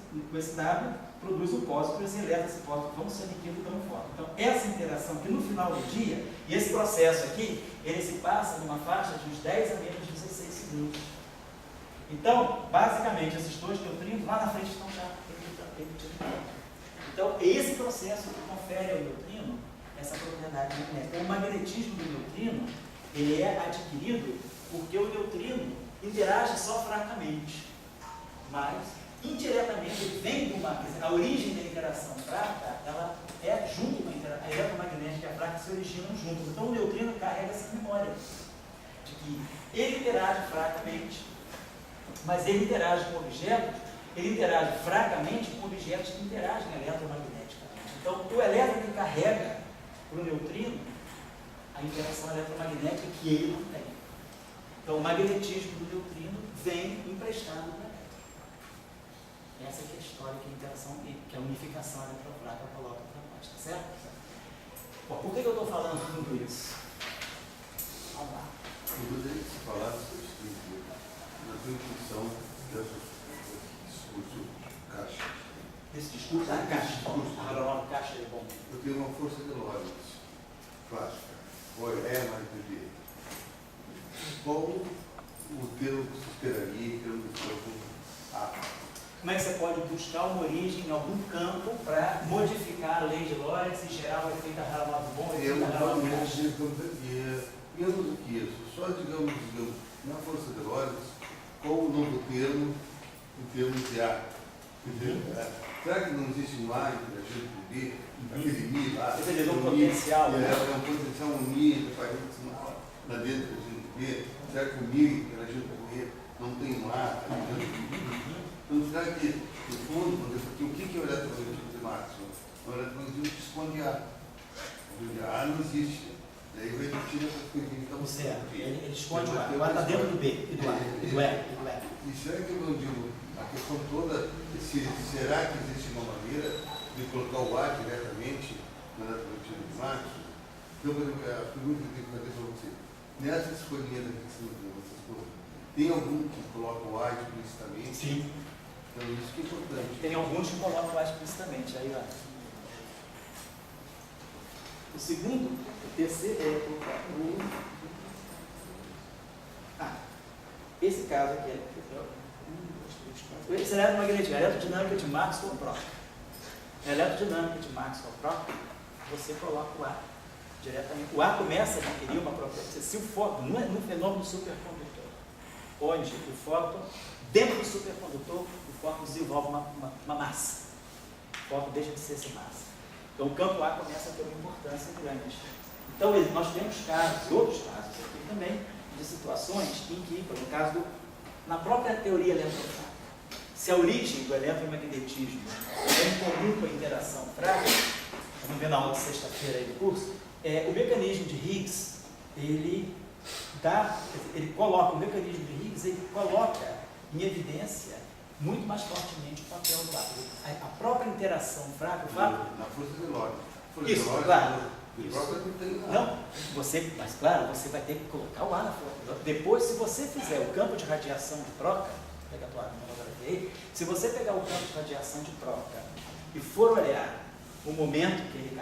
W, produz um pósitron, esse elétron e esse pósitron vão se aniquilando para um fora. Então, essa interação que no final do dia, e esse processo aqui, ele se passa numa faixa de uns 10 a menos 16 segundos. Então, basicamente, esses dois neutrinos lá na frente estão já emitindo. Então, é esse processo que confere ao neutrino essa propriedade magnética. Então, o magnetismo do neutrino, ele é adquirido porque o neutrino interage só fracamente, mas indiretamente ele vem de a origem da interação fraca, ela é junto com a eletromagnética e a fraca se originam juntos. Então o neutrino carrega essa memória de que ele interage fracamente, mas ele interage com objetos, ele interage fracamente com objetos que interagem eletromagneticamente. Então o elétron que carrega para o neutrino a interação eletromagnética que ele não tem. Então o magnetismo do neutrino vem emprestado do elétron. Essa que é a história que a interação, que a unificação eletrofraca coloca para nós, tá certo? Bom, por que eu estou falando tudo isso? Vamos lá. Eu gostaria que você falasse na sua intuição desse discurso caixa. Esse discurso da caixa. A palavra caixa é bom. Eu tenho uma força de Lorentz clássica. Oi, é mais do que. Qual o termo que se esperaria em termos de corpo A? Como é que você pode buscar uma origem em algum campo para modificar a lei de Lorentz e gerar o efeito Aharonov bom e o efeito Aharonov baixo? Menos do que isso. Só, digamos, na força de Lorentz, qual o novo termo em termos de A? Será que não existe um A entre a gente e o B? Aquele Mi lá? Você diz um potencial. É um potencial, um Mi, lá dentro da gente B. Será que o Mi interagindo com o E não tem um A? Então, será que, no fundo, porque o que é o eletromagnetismo de Maxwell? O eletromagnetismo que esconde A. A não existe. Daí vai repetir essas coisinhas. Então, ele esconde o A. O A está dentro do B, e do A, e do E. E será que eu não digo, a questão toda, será que existe uma maneira de colocar o A diretamente no eletromagnetismo de Maxwell? Então, a pergunta que eu tenho que fazer para você, nessa escolhinha da questão de vocês coisas, tem algum que coloca o A explicitamente? Sim. Então, isso que é importante. Tem alguns que colocam lá explicitamente. Aí, ó. O segundo, o terceiro é esse caso aqui é esse eletromagnetismo, a eletrodinâmica de Maxwell-Proc. A eletrodinâmica de Maxwell-Proc, você coloca o A diretamente. O A começa a adquirir uma propriedade. Se o fóton, no fenômeno supercondutor, onde o fóton, dentro do supercondutor, o fóton desenvolve uma massa. O fóton deixa de ser essa massa. Então o campo A começa a ter uma importância grande. Então nós temos casos, outros casos aqui também, de situações em que, por exemplo, na própria teoria eletrofrágil, se a origem do eletromagnetismo é em comum com a interação frágil, vamos ver na aula de sexta-feira aí do curso, o mecanismo de Higgs, ele coloca em evidência muito mais fortemente o papel do átomo. A própria interação frágil, Na força de Lorentz. Isso, claro. Não, mas claro, você vai ter que colocar o A na força. Depois, se você fizer o campo de radiação de troca, pegar a tua monografia aí, se você pegar o campo de radiação de troca e for olhar o momento que ele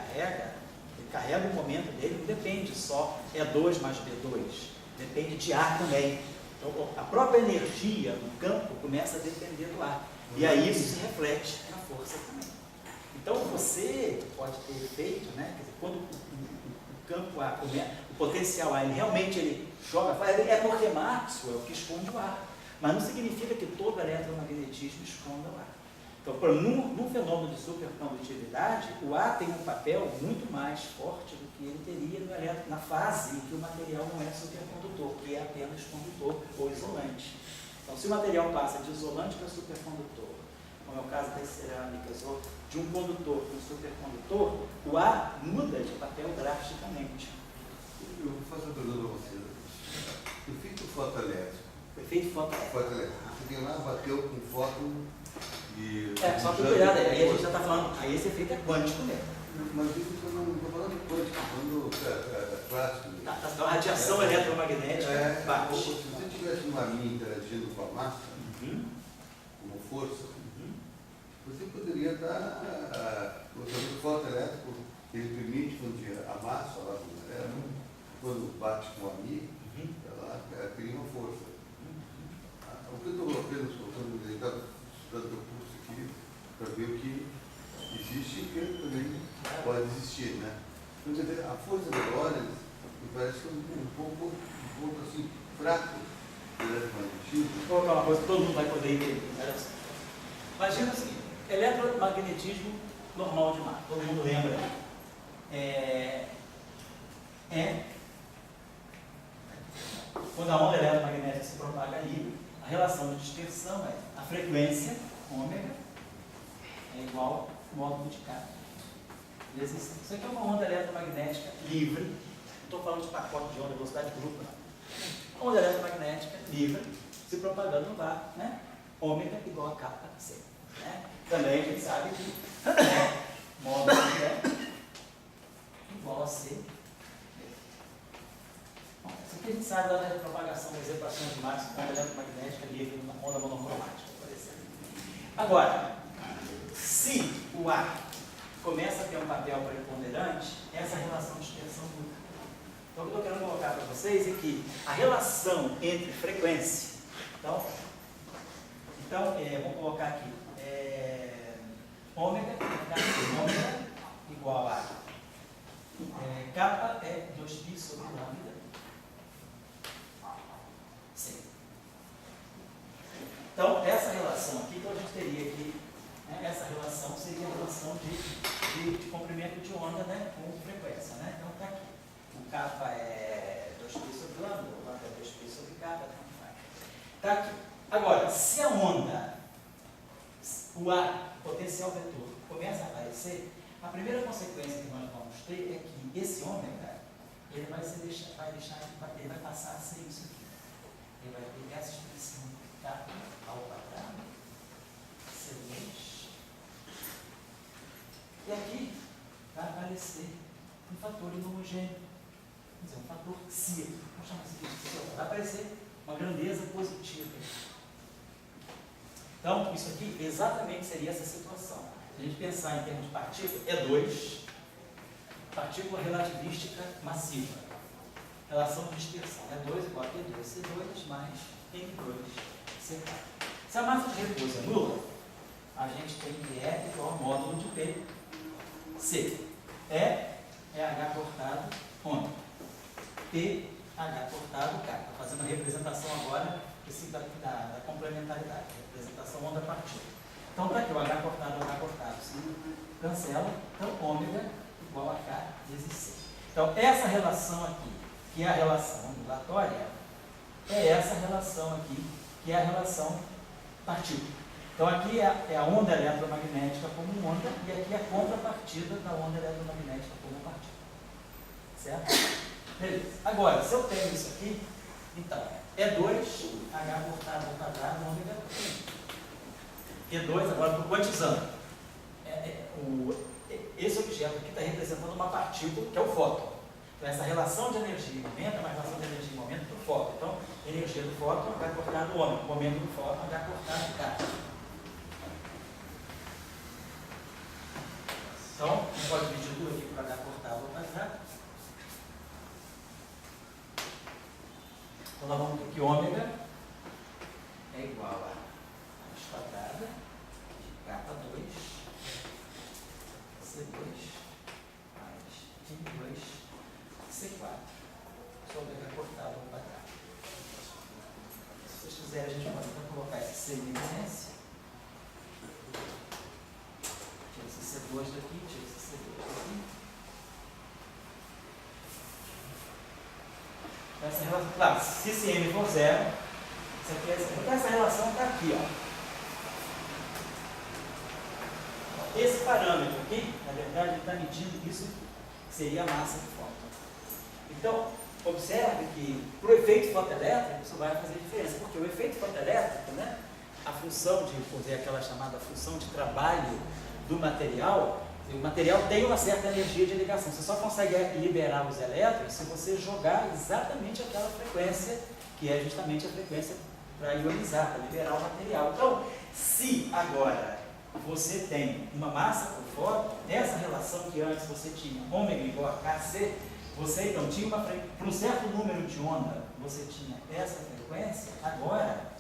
carrega o momento dele, não depende só E2 mais B2, depende de ar também. Então, a própria energia do campo começa a depender do ar. E aí isso se reflete na força também. Então, você pode ter feito, né, quer dizer, quando o campo A, o potencial A, ele realmente joga, é porque Maxwell que esconde o ar. Mas não significa que todo eletromagnetismo esconda o ar. Então, no fenômeno de supercondutividade, o ar tem um papel muito mais forte do que ele teria na fase em que o material não é supercondutor, que é apenas condutor ou isolante. Então, se o material passa de isolante para supercondutor, como é o caso das cerâmicas, ou de um condutor para um supercondutor, o ar muda de papel drasticamente. Eu vou fazer uma pergunta para vocês. O efeito fotoelétrico. O efeito fotoelétrico. Você tem lá, bateu com fóton e... Só que cuidado, aí a gente já está falando, aí esse efeito é quântico mesmo. Mas isso eu não estou falando de quântico, estou falando clássico. Então a radiação eletromagnética bate. Se você tivesse uma linha interagindo com a massa, como força, você poderia estar... O fotoelétrico, ele permite, quando a massa lá do elétron, quando bate com a Mi, ela cria uma força. O que eu estou apenas colocando, ele está estudando o curso aqui, para ver o que existe e o que também pode existir, né? Então, quer dizer, a força da Lorentz me parece um pouco assim, fraco do eletromagnetismo. Vou colocar uma coisa que todo mundo vai poder entender. Imagina o seguinte, eletromagnetismo normal de mar, todo mundo lembra. Quando a onda eletromagnética se propaga livre, a relação de dispersão é a frequência, ômega, é igual ao módulo de K. Isso aqui é uma onda eletromagnética livre. Não estou falando de pacote de onda, velocidade de grupo, não. Onda eletromagnética livre, se propagando no ar, né? Ômega igual a kappa C. Né? Também a gente sabe que módulo de K igual a C. Bom, isso aqui a gente sabe da propagação das equações de Maxwell com onda eletromagnética livre numa onda monocromática, por exemplo. Agora, se o ar começa a ter um papel preponderante, essa relação de dispersão muda. Então, o que eu estou querendo colocar para vocês é que a relação entre frequência, vamos colocar aqui, ômega igual a kappa é 2π sobre lambda C. Então, essa relação aqui que a gente teria aqui, essa relação seria a relação de comprimento de onda, né, com frequência. Né? Então, está aqui. O kappa é 2π sobre lambda, o lambda é 2π sobre kappa, tanto faz. Está aqui. Agora, se a onda, o ar, potencial vetor, começa a aparecer, a primeira consequência que nós vamos ter é que esse ômega, ele vai passar a ser isso aqui. Ele vai pegar essa expressão kappa ao quadrado, C2, e aqui vai aparecer um fator inhomogêneo, quer dizer, um fator psi, vamos chamar assim de psi, vai aparecer uma grandeza positiva. Então, isso aqui exatamente seria essa situação. Se a gente pensar em termos de partícula, E2, partícula relativística massiva. Relação de dispersão. E2 igual a P2C2 mais N2C4. Se a massa de repouso é nula, a gente tem que E igual ao módulo de P. C. E é H cortado ômega. P, H cortado K. Estou fazendo a representação agora da complementaridade. Representação onda-partícula. Então, para aqui, o H cortado se cancela. Então, ômega igual a K vezes C. Então, essa relação aqui, que é a relação ondulatória, é essa relação aqui, que é a relação partícula. Então, aqui é a onda eletromagnética como onda, e aqui é a contrapartida da onda eletromagnética como partícula. Certo? Beleza. Agora, se eu tenho isso aqui, então, E2, H cortado ao quadrado, ômega 1. E2, agora estou quantizando. Esse objeto aqui está representando uma partícula, que é o fóton. Então, essa relação de energia e momento é uma relação de energia e momento do fóton. Então, energia do fóton vai cortar no ômega, momento do fóton vai cortar no K. Então, pode dividir tudo aqui para H cortado ao quadrado. Então, nós vamos ter que ômega é igual a raiz quadrada de K2 C2 mais M2 C4 sobre H cortado ao quadrado. Se vocês quiserem, a gente pode então colocar esse C em evidência. Tira esse C2 daqui, tira esse C2 daqui. Essa relação, claro, se esse M for zero, essa relação está aqui, ó. Esse parâmetro aqui, na verdade, ele está medindo isso, que seria a massa do fóton. Então, observe que para o efeito fotoelétrico isso vai fazer diferença, porque o efeito fotoelétrico, né, a função de fazer aquela chamada função de trabalho do material, o material tem uma certa energia de ligação. Você só consegue liberar os elétrons se você jogar exatamente aquela frequência, que é justamente a frequência para ionizar, para liberar o material. Então, se agora você tem uma massa por fóton, essa relação que antes você tinha ômega igual a KC, você então tinha para um certo número de onda, você tinha essa frequência, agora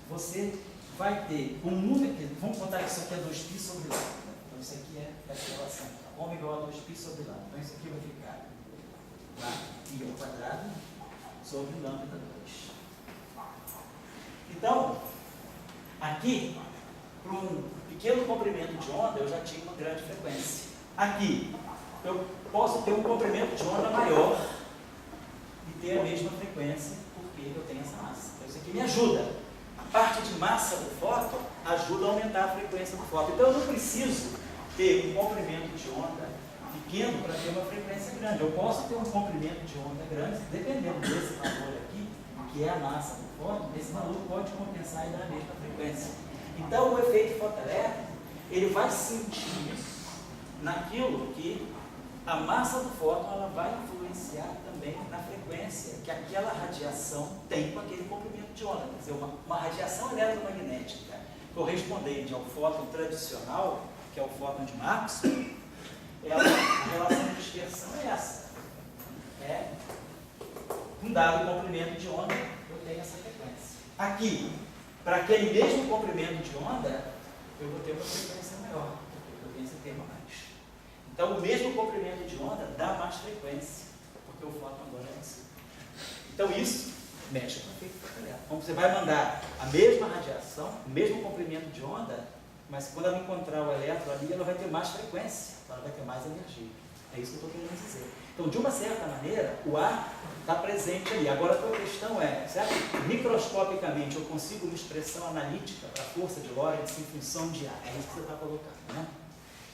você vai ter um número, vamos contar que isso aqui é 2π sobre lambda. Então isso aqui é essa relação, ômega igual a 2π sobre lambda. Então isso aqui vai ficar π ao quadrado sobre lambda 2. Então, aqui, para um pequeno comprimento de onda, eu já tinha uma grande frequência. Aqui, eu posso ter um comprimento de onda maior e ter a mesma frequência, porque eu tenho essa massa. Então, isso aqui me ajuda. A parte de massa do fóton ajuda a aumentar a frequência do fóton. Então, eu não preciso ter um comprimento de onda pequeno para ter uma frequência grande. Eu posso ter um comprimento de onda grande, dependendo desse valor aqui, que é a massa do fóton, esse valor pode compensar e dar a mesma frequência. Então, o efeito fotoelétrico, ele vai sentir naquilo que a massa do fóton ela vai influenciar também na frequência que aquela radiação tem com aquele comprimento de onda. Quer dizer, uma radiação eletromagnética correspondente ao fóton tradicional, que é o fóton de Maxwell, a relação de dispersão é essa. É um dado comprimento de onda, eu tenho essa frequência. Aqui, para aquele mesmo comprimento de onda, eu vou ter uma frequência maior, porque eu tenho esse termo a mais. Então, o mesmo comprimento de onda dá mais frequência, porque o fóton agora é assim. Então, isso mexe com o efeito fotoelétrico. Então, você vai mandar a mesma radiação, o mesmo comprimento de onda, mas quando ela encontrar o elétron ali, ela vai ter mais frequência, ela vai ter mais energia. É isso que eu estou querendo dizer. Então, de uma certa maneira, o ar está presente ali. Agora, a tua questão é, será que microscopicamente eu consigo uma expressão analítica para a força de Lorentz em função de ar? É isso que você está colocando, né?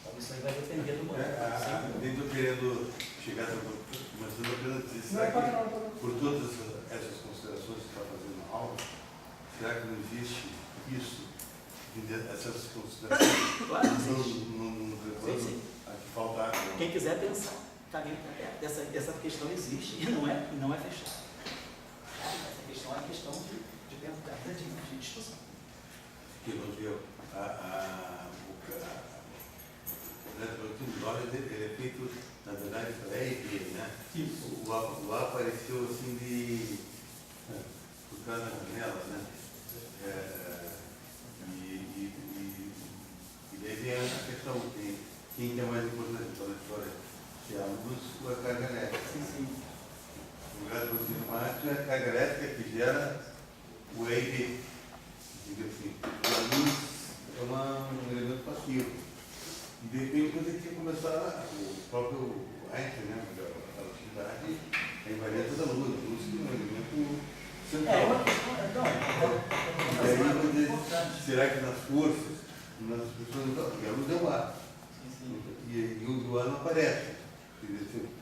Então, isso aí vai depender do modelo. Nem estou querendo chegar a mas eu estou querendo dizer, será que por todas essas considerações que você está fazendo na aula, será que não existe isso, essas considerações? Claro, existe. Sim. Aqui falta. Quem quiser pensar, caminho para perto. Essa questão existe e não é fechada. Essa questão é questão de pensar, de discussão. Que não viu o Lorentz ele é feito, na verdade, para E e B, né? Isso. O A apareceu assim de tocando na janela, né? E daí vem a questão, quem é mais importante para a história? Se é a luz ou a carga elétrica? Sim. O gás positivo máximo é a carga elétrica que gera o E e B. Diga assim, a luz é um elemento passivo. E de repente você tinha que começar o próprio Einstein, né? A relatividade, a invariância da luz. A luz que é um elemento central. É uma questão, E aí, será que nas forças, nas expressões, porque a luz é o ar. E o ar não aparece.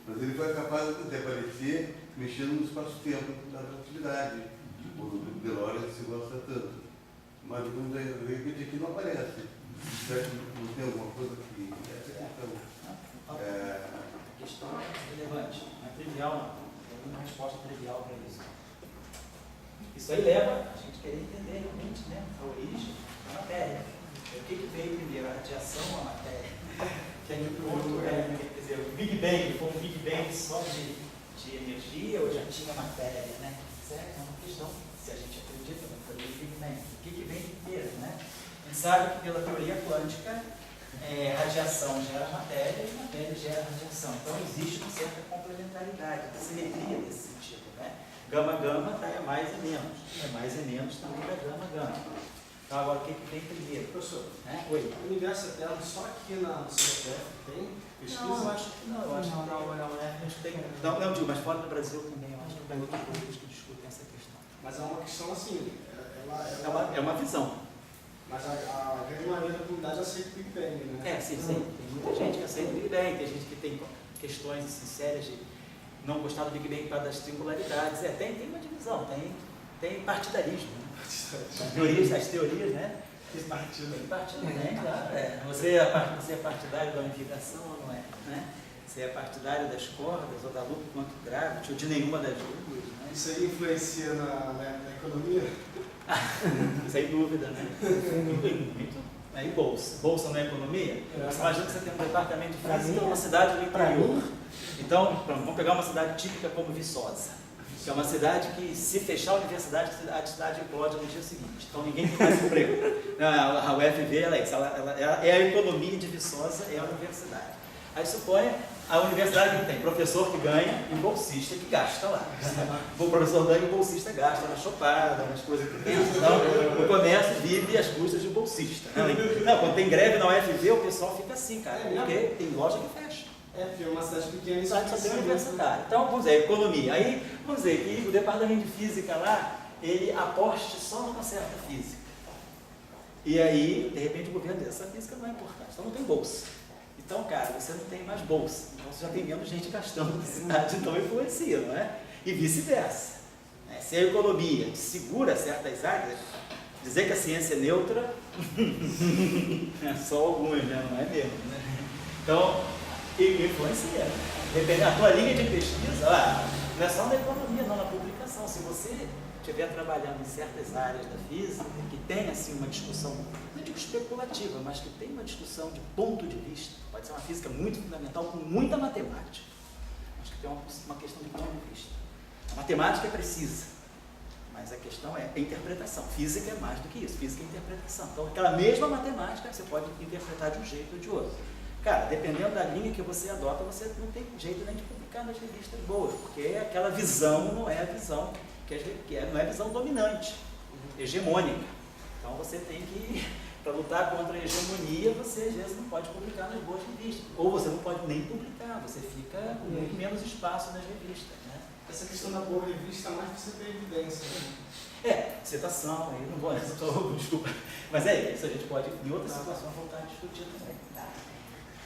Mas ele foi capaz de aparecer mexendo no espaço-tempo da relatividade. O de Lorentz se gosta tanto. Mas de repente aqui não aparece. Será que não tem alguma coisa que essa questão? questão relevante, não é trivial não, tem uma resposta trivial para isso. Isso aí leva a gente querer entender realmente, né, a origem da matéria. O que veio primeiro, a radiação ou a matéria? Que aí o ponto quer dizer, o Big Bang, foi um Big Bang só de energia ou já tinha matéria, né? Isso é uma questão, se a gente acredita no Big Bang. O que vem primeiro, né? A gente sabe que pela teoria quântica, radiação gera matéria e matéria gera radiação. Então existe uma certa complementaridade, simetria nesse sentido, né? Gama-gama é mais e menos. É mais e menos também da gama-gama. Então agora o que vem primeiro? Professor, Né? Oi. o universo eterno só aqui na CFF tem pesquisa? Não, eu acho que não. Eu acho que não, né? Acho que tem. Não, digo, mas fora do Brasil também, eu acho que tem outros grupos que discutem essa questão. Mas é uma questão assim, É uma visão. Mas a grande maioria da comunidade aceita o Big Bang, né? Sim. Tem muita gente que aceita o Big Bang, tem gente que tem questões assim, sérias de não gostar do Big Bang para das singularidades. Tem uma divisão, tem partidarismo. Né? As teorias, né? Que partido? Tem partido, né? Claro. Você é partidário da unificação ou não é? Né? Você é partidário das cordas ou da luta contra o gravity ou de nenhuma das duas? Né? Isso aí influencia na economia? Sem dúvida, né? Muito. E bolsa? Bolsa na economia? Você imagina que você tem um departamento de física em uma cidade do interior. Então, vamos pegar uma cidade típica como Viçosa, que é uma cidade que, se fechar a universidade, a cidade implode no dia seguinte. Então, ninguém tem mais emprego. A UFV ela é a economia de Viçosa, é a universidade. Aí suponha a universidade não tem professor que ganha e bolsista que gasta lá. O professor ganha e o bolsista gasta na chopada, nas coisas que tem. Então, o comércio vive às custas de bolsista. Não, quando tem greve na UFV, o pessoal fica assim, cara, porque tem loja que fecha. Porque é uma cidade pequena e só tem universitário. Então, vamos dizer, economia. Aí, vamos dizer que o departamento de física lá, ele aposte só numa certa física. E aí, de repente, o governo diz, essa física não é importante, então não tem bolsa. Então, cara, você não tem mais bolsa. Então, você já tem menos gente gastando na cidade, então influencia, não é? E vice-versa. Se a economia segura certas áreas, dizer que a ciência é neutra, é só algumas, né? Não é mesmo, né? Então, influencia. Depende da tua linha de pesquisa, não é só na economia, não na publicação. Se você estiver trabalhando em certas áreas da física, que tem assim uma discussão, não digo especulativa, mas que tem uma discussão de ponto de vista, pode ser uma física muito fundamental, com muita matemática. Acho que tem uma questão de ponto de vista. A matemática é precisa, mas a questão é a interpretação. Física é mais do que isso, física é interpretação. Então, aquela mesma matemática você pode interpretar de um jeito ou de outro. Cara, dependendo da linha que você adota, você não tem jeito nem de publicar nas revistas boas, porque aquela visão não é a visão não é a visão dominante, hegemônica. Então você tem que, para lutar contra a hegemonia, você às vezes não pode publicar nas boas revistas. Ou você não pode nem publicar, você fica com muito menos espaço nas revistas. Né? Essa questão da boa revista, mais você tem evidência. Né? Citação, aí não vou, desculpa. Mas isso, a gente pode, em outras situações, voltar a discutir também.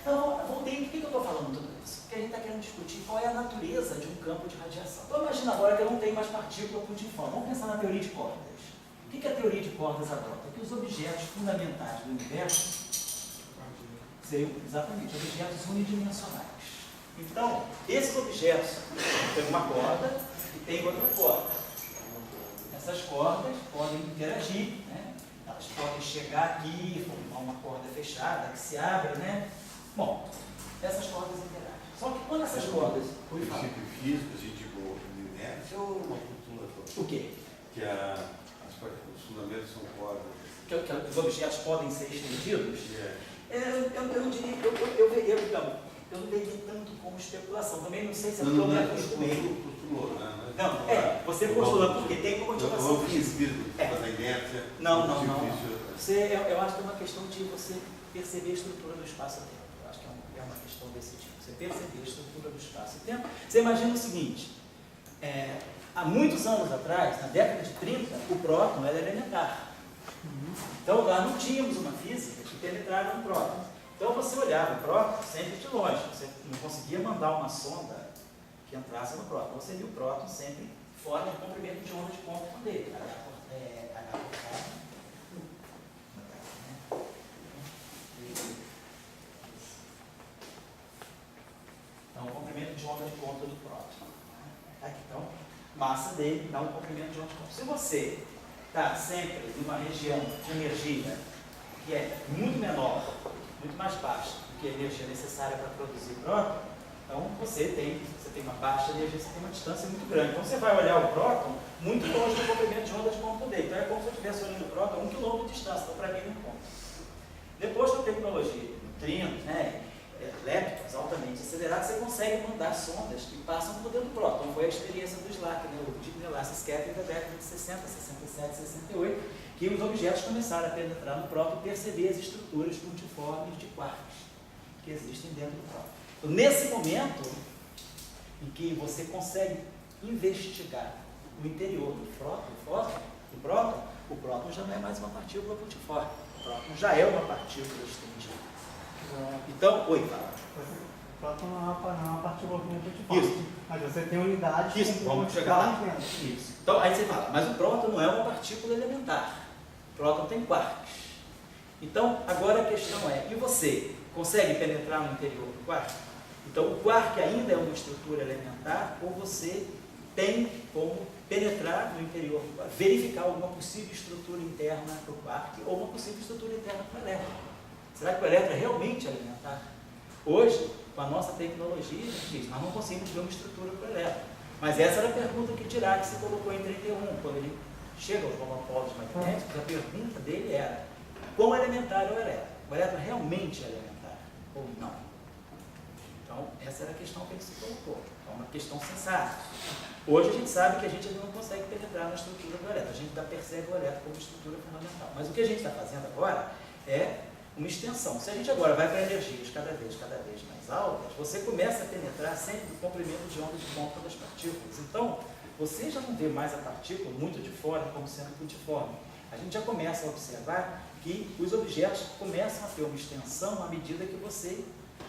Então, voltei, por que eu estou falando tudo isso? Porque a gente está querendo discutir qual é a natureza de um campo de radiação. Então, imagina agora que eu não tenho mais partícula puntiforme. Vamos pensar na teoria de cordas. O que a teoria de cordas adota? Que os objetos fundamentais do universo seriam, exatamente, objetos unidimensionais. Então, esses objetos têm uma corda e tem outra corda. Essas cordas podem interagir, né? Elas podem chegar aqui, formar uma corda fechada que se abre, né? Bom, essas cordas interagem. Só que quando essas cordas... O princípio físico, assim, tipo, inércia ou uma postulação? O quê? Que os fundamentos são cordas. Que os objetos podem ser estendidos? Eu não diria, eu não veria tanto como especulação. Também não sei se é porque eu me acostumei. Postulou, né? Não, você postula porque tem uma motivação física. Da inércia. Não. Eu acho que é uma questão de você perceber a estrutura do espaço-tempo. Eu acho que é uma questão desse tipo. Você perceber a estrutura do espaço-tempo. Você imagina o seguinte, há muitos anos atrás, na década de 30, o próton era elementar. Então, nós não tínhamos uma física que penetrava no próton. Então, você olhava o próton sempre de longe. Você não conseguia mandar uma sonda que entrasse no próton. Você viu o próton sempre fora do comprimento de onda de Compton dele. Então, o comprimento Aqui, então, massa dele dá um comprimento de onda de ponto. Se você está sempre em uma região de energia que é muito menor, muito mais baixa do que a energia necessária para produzir próton, então você tem uma baixa energia, você tem uma distância muito grande. Então você vai olhar o próton muito longe do comprimento de onda de ponto dele. Então é como se eu estivesse olhando o próton a 1 km de distância, então para mim não conta. Depois da tecnologia de neutrinos, né, leptons altamente acelerados, você consegue mandar sondas que passam por dentro do próton. Então foi a experiência do SLAC, né, o Deep Elastic Scattering da década de 60, 67, 68, que os objetos começaram a penetrar no próton e perceber as estruturas multiformes de quarks que existem dentro do próton. Então, nesse momento em que você consegue investigar o interior do próton, o próton já não é mais uma partícula multiforme, o próton já é uma partícula estendida. Então, oi, fala. O próton não é uma partícula multiforme. Isso. Mas você tem unidades. Isso, vamos chegar lá. Isso. Então, aí você fala, mas o próton não é uma partícula elementar. O próton tem quarks. Então, agora a questão é, e você consegue penetrar no interior do quark? Então, o quark ainda é uma estrutura elementar ou você tem como penetrar no interior do quark, verificar alguma possível estrutura interna para o quark ou uma possível estrutura interna para o elétron? Será que o elétron é realmente elementar? Hoje, com a nossa tecnologia, nós não conseguimos ver uma estrutura para o elétron. Mas essa era a pergunta que Dirac se colocou em 31, quando ele chega aos monopolos magnéticos, a pergunta dele era: quão elementar é o elétron? O elétron realmente é elementar ou não? Então, essa era a questão que ele se colocou. É uma questão sensata. Hoje a gente sabe que a gente ainda não consegue penetrar na estrutura do elétron. A gente ainda percebe o elétron como estrutura fundamental. Mas o que a gente está fazendo agora é uma extensão. Se a gente agora vai para energias cada vez mais altas, você começa a penetrar sempre no comprimento de onda de ponta das partículas. Então, você já não vê mais a partícula muito de fora como sendo multiforme. A gente já começa a observar que os objetos começam a ter uma extensão à medida que você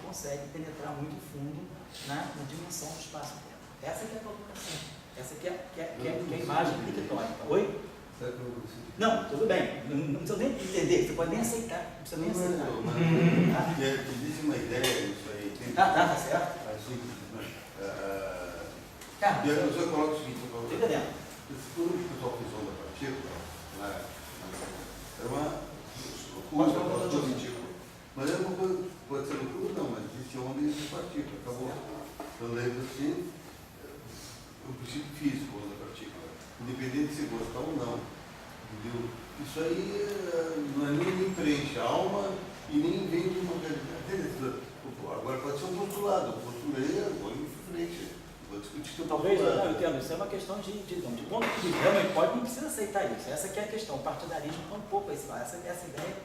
consegue penetrar muito fundo na dimensão do espaço-tempo. Essa que é a colocação. Essa que é a imagem arquitetônica. Oi? Não, tudo bem. Não precisa nem entender, você pode nem aceitar. Não precisa nem aceitar. Existe uma ideia disso aí. Tá certo. Assim, Tá. e a pessoa coloca o seguinte: Fica dentro. quando o pessoal fez onda partícula, era uma Pode positivo. Mas é uma coisa, pode ser loucura, não, mas existe onda e existe partícula. Acabou. Então, daí você, o princípio físico da partícula, independente de se gostar ou não. Entendeu? Isso aí não é nem preenche a alma e nem vem de uma realidade. Agora pode ser um postulado. Eu postulei, vou em frente. Vou discutir seu Talvez, postulado. eu entendo, isso é uma questão de ponto de vista. Realmente pode, não precisa aceitar isso. Essa que é a questão. O partidarismo está um pouco aí. Essa ideia.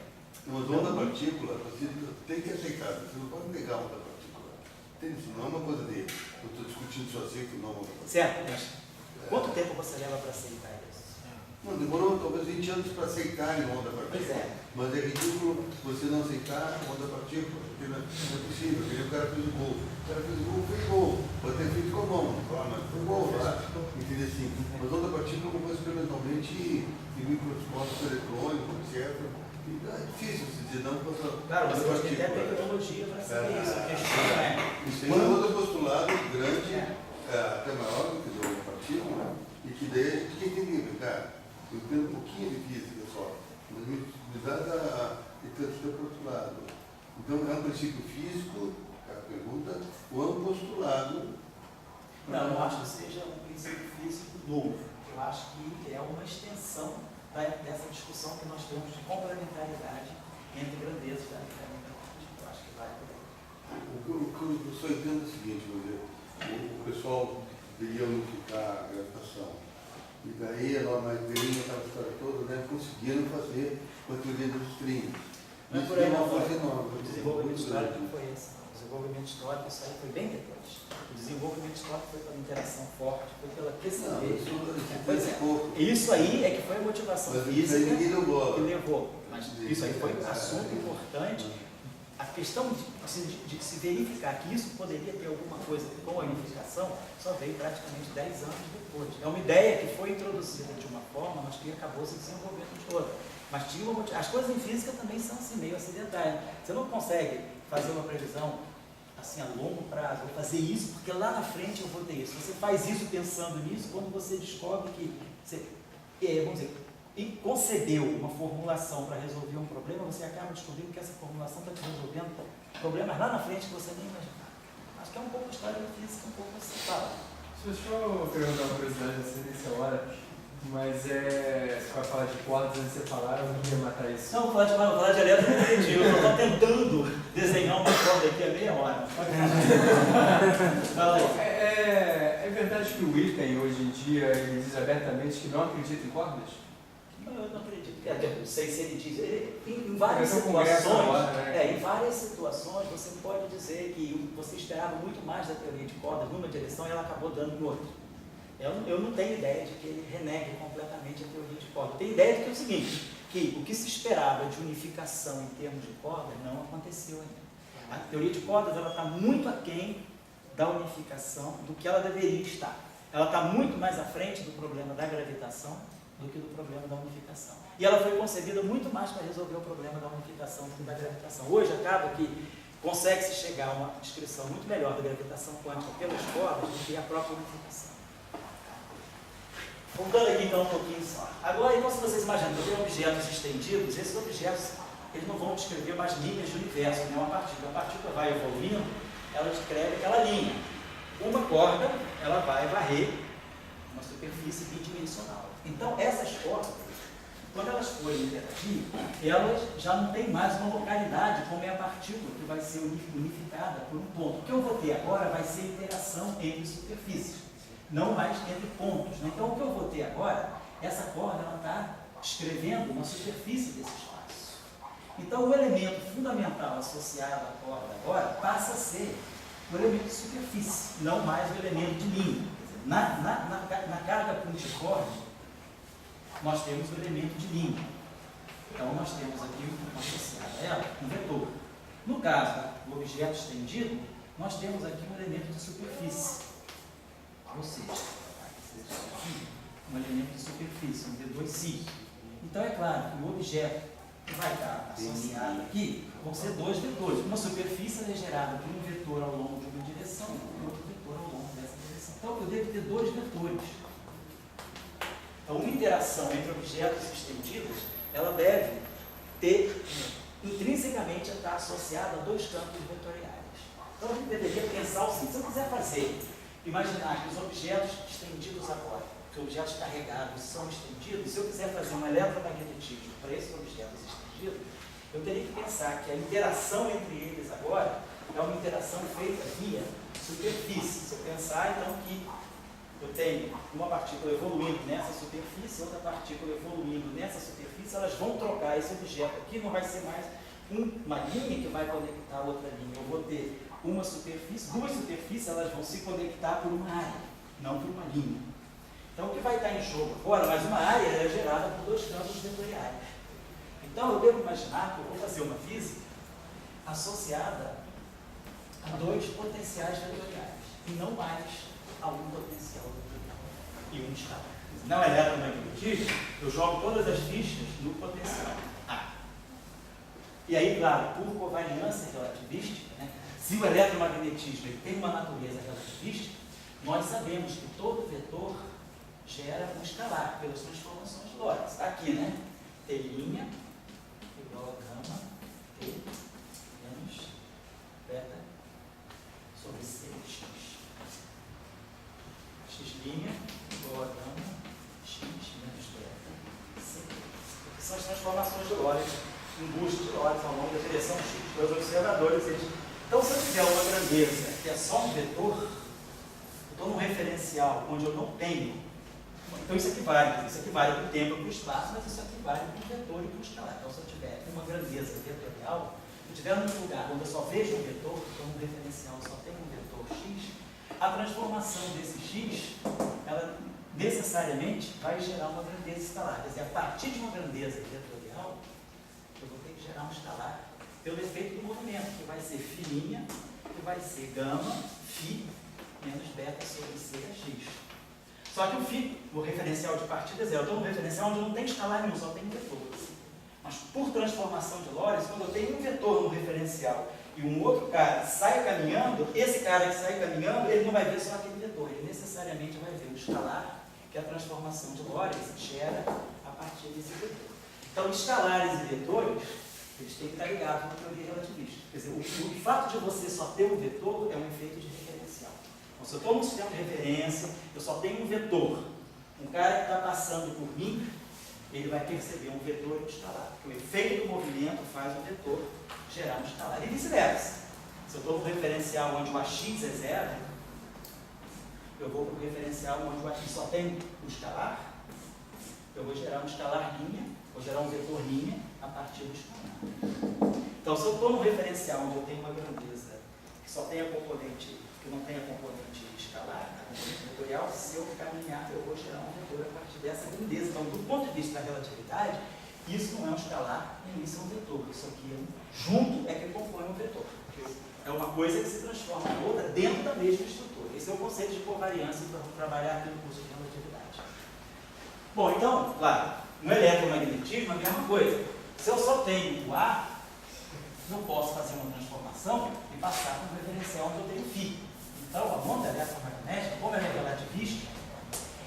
Mas onda partícula, você tem que aceitar. Você não pode negar onda partícula. Entende? Isso não é uma coisa de eu estou discutindo se eu aceito ou não onda partícula. Certo, mas quanto tempo você leva para aceitar isso? Não, demorou talvez 20 anos para aceitarem onda partícula. Pois é. Mas é ridículo você não aceitar onda partícula, porque não é possível. Porque o cara fez o gol. O cara fez o gol, fez gol. Pode ter feito com a mão, mas foi gol lá. Entendeu assim? Mas onda partícula é uma coisa experimentalmente em microscópio eletrônico, etc. E é difícil se dizer não para Claro, você pode ter até tecnologia para saber isso. A questão é. Isso tem um outro postulado grande, até maior do que o onda partícula, e que daí a gente tem que brincar. Eu entendo um pouquinho de física só, mas me dá e ter postulado. Então é um princípio físico, a pergunta, ou é um postulado? Não, eu acho que seja um princípio físico novo. Eu acho que é uma extensão dessa discussão que nós temos de complementaridade entre grandezas da gravidade. Eu acho que vai por aí. O que eu só entendo é o seguinte, o pessoal deveria unificar a gravitação. E daí a norma Green, aquela história toda, né, conseguiram fazer com a teoria dos trinhos. Não é Isso por aí, é uma não. força enorme. O desenvolvimento histórico não foi esse. O desenvolvimento histórico, isso aí foi bem depois. O desenvolvimento histórico foi pela interação forte, foi pela Não, QCD. isso é pouco. Isso aí é que foi a motivação Mas física aí ninguém deu bola. que levou. Mas isso aí foi um assunto importante. A questão de se verificar que isso poderia ter alguma coisa com a unificação só veio praticamente 10 anos depois. É uma ideia que foi introduzida de uma forma, mas que acabou se desenvolvendo de outra. Mas tinha as coisas em física também são assim, meio acidentais. Você não consegue fazer uma previsão assim, a longo prazo, vou fazer isso porque lá na frente eu vou ter isso. Você faz isso pensando nisso, quando você descobre que você, vamos dizer, concebeu uma formulação para resolver um problema, você acaba descobrindo que essa formulação está te resolvendo problemas lá na frente que você nem imaginava. Acho que é um pouco a história da física, um pouco assim, fala. Deixa eu perguntar uma curiosidade, não sei nessa hora, mas você vai falar de cordas antes de você falar, eu não queria matar isso. Não, vou falar de elétron magnetivo, eu estou tentando desenhar uma corda aqui há meia hora. Fala aí. É verdade que o Witten, hoje em dia, ele diz abertamente que não acredita em cordas? Eu não acredito. Não sei se ele diz. Em várias Congresso situações, agora, né? em várias situações, você pode dizer que você esperava muito mais da teoria de cordas numa direção e ela acabou dando em outra. Eu não tenho ideia de que ele renegue completamente a teoria de cordas. Eu tenho ideia de que é o seguinte, que o que se esperava de unificação em termos de cordas não aconteceu ainda. A teoria de cordas está muito aquém da unificação do que ela deveria estar. Ela está muito mais à frente do problema da gravitação do que do problema da unificação. E ela foi concebida muito mais para resolver o problema da unificação do que da gravitação. Hoje acaba que consegue-se chegar a uma descrição muito melhor da gravitação quântica pelas cordas do que a própria unificação. Voltando aqui então um pouquinho só. Agora, então, se vocês imaginam que tem objetos estendidos, esses objetos eles não vão descrever mais linhas de universo, né? A partícula vai evoluindo, ela descreve aquela linha. Uma corda, ela vai varrer uma superfície bidimensional. Então, essas cordas, quando elas forem interagir, elas já não têm mais uma localidade, como é a partícula que vai ser unificada por um ponto. O que eu vou ter agora vai ser interação entre superfícies, não mais entre pontos. Né? Então, o que eu vou ter agora, essa corda está descrevendo uma superfície desse espaço. Então, o elemento fundamental associado à corda agora passa a ser o elemento de superfície, não mais o elemento de linha. Na carga punticórdia, nós temos o elemento de linha. Então, nós temos aqui, associado a ela, um vetor. No caso do objeto estendido, nós temos aqui um elemento de superfície. Ou seja, um elemento de superfície, um V2Cis. Então, é claro que o objeto que vai estar associado aqui vão ser dois vetores. Uma superfície é gerada por um vetor ao longo de uma direção e outro vetor ao longo dessa direção. Então, eu devo ter dois vetores. Então, uma interação entre objetos estendidos, ela deve ter, intrinsecamente, estar associada a dois campos vetoriais. Então, a gente deveria pensar o seguinte: se eu quiser imaginar que os objetos estendidos agora, que objetos carregados são estendidos, se eu quiser fazer um eletromagnetismo para esses objetos estendidos, eu teria que pensar que a interação entre eles agora é uma interação feita via superfície. Se eu pensar, então, que eu tenho uma partícula evoluindo nessa superfície, outra partícula evoluindo nessa superfície, elas vão trocar esse objeto aqui, não vai ser mais uma linha que vai conectar a outra linha. Eu vou ter uma superfície, duas superfícies, elas vão se conectar por uma área, não por uma linha. Então, o que vai estar em jogo agora, mas uma área é gerada por dois campos vetoriais. Então, eu devo imaginar que eu vou fazer uma física associada a dois potenciais vetoriais, e não mais a um potencial vetorial e um escalar. Não é eletromagnetismo, eu jogo todas as fichas no potencial A. E aí, claro, por covariância relativística, né, se o eletromagnetismo ele tem uma natureza relativística, nós sabemos que todo vetor gera um escalar pelas transformações de Lorentz. Está aqui, né? T' igual a gama T menos beta sobre C de X. X' igual a gama X menos beta C. São as transformações de Lorentz, um busto de Lorentz ao longo da direção X. Para os observadores, então, se eu tiver uma grandeza que é só um vetor, eu estou num referencial onde eu não tenho. Então, isso aqui vale para o tempo e para o espaço, mas isso aqui vale para o vetor e para o escalar. Então, se eu tiver uma grandeza vetorial, se eu estiver num lugar onde eu só vejo um vetor, então no referencial só tem um vetor X, a transformação desse X, ela necessariamente vai gerar uma grandeza escalar. Quer dizer, a partir de uma grandeza vetorial, eu vou ter que gerar um escalar pelo efeito do movimento, que vai ser φ', que vai ser gama, φ, menos beta sobre C a X. Só que o φ, o referencial de partida é zero. Eu estou no referencial onde não tem escalar nenhum, só tem um vetor. Mas por transformação de Lorentz, quando eu tenho um vetor no referencial e um outro cara sai caminhando, esse cara que sai caminhando, ele não vai ver só aquele vetor, ele necessariamente vai ver o escalar, que é a transformação de Lorentz gera a partir desse vetor. Então, escalares e vetores, eles têm que estar ligados na teoria relativista. Quer dizer, o fato de você só ter um vetor é um efeito de referencial. Então, se eu estou num sistema de referência, eu só tenho um vetor. Um cara que está passando por mim, ele vai perceber um vetor escalar. O efeito do movimento faz o vetor gerar um escalar. E vice-versa. Se eu estou no referencial onde o AX é zero, eu vou para o referencial onde o AX só tem o escalar, eu vou gerar um escalar linha, vou gerar um vetor linha a partir do escalar. Então, se eu estou no referencial onde eu tenho uma grandeza que só tem a componente, que não tem a componente escalar, a componente vetorial, se eu caminhar, eu vou gerar um vetor a partir dessa grandeza. Então, do ponto de vista da relatividade, isso não é um escalar, nem isso é um vetor. Isso aqui junto é que compõe um vetor. É uma coisa que se transforma em outra dentro da mesma estrutura. Esse é o conceito de covariância para trabalhar aqui no curso de relatividade. Bom, então, claro, no eletromagnetismo é a mesma coisa. Se eu só tenho o A, eu posso fazer uma transformação e passar para um referencial onde eu tenho φ. Então, a onda eletromagnética, como ela é relativista,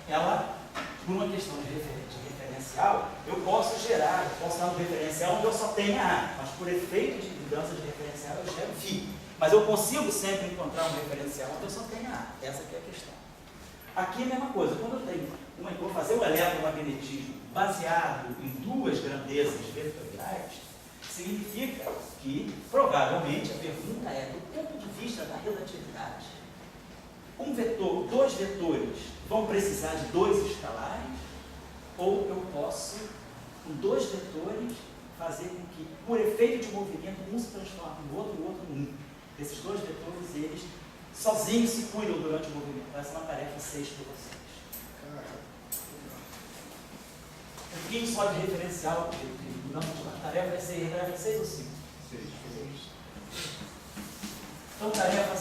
ela, por uma questão de referencial, eu posso estar no referencial onde eu só tenho A, mas por efeito de mudança de referencial eu gero φ. Mas eu consigo sempre encontrar um referencial onde eu só tenho A. Essa aqui é a questão. Aqui é a mesma coisa. Quando eu tenho vou fazer um eletromagnetismo baseado em duas grandezas vetoriais, significa que, provavelmente, a pergunta é, do ponto de vista da relatividade, um vetor, dois vetores vão precisar de dois escalares, ou eu posso, com dois vetores, fazer com que, por efeito de movimento, um se transforme no outro e o outro em um. Esses dois vetores, eles sozinhos se cuidam durante o movimento. Essa é uma tarefa 6 para vocês. Um pouquinho só de referencial, a tarefa vai ser tarefa 6 ou 5? 6. Então, tarefa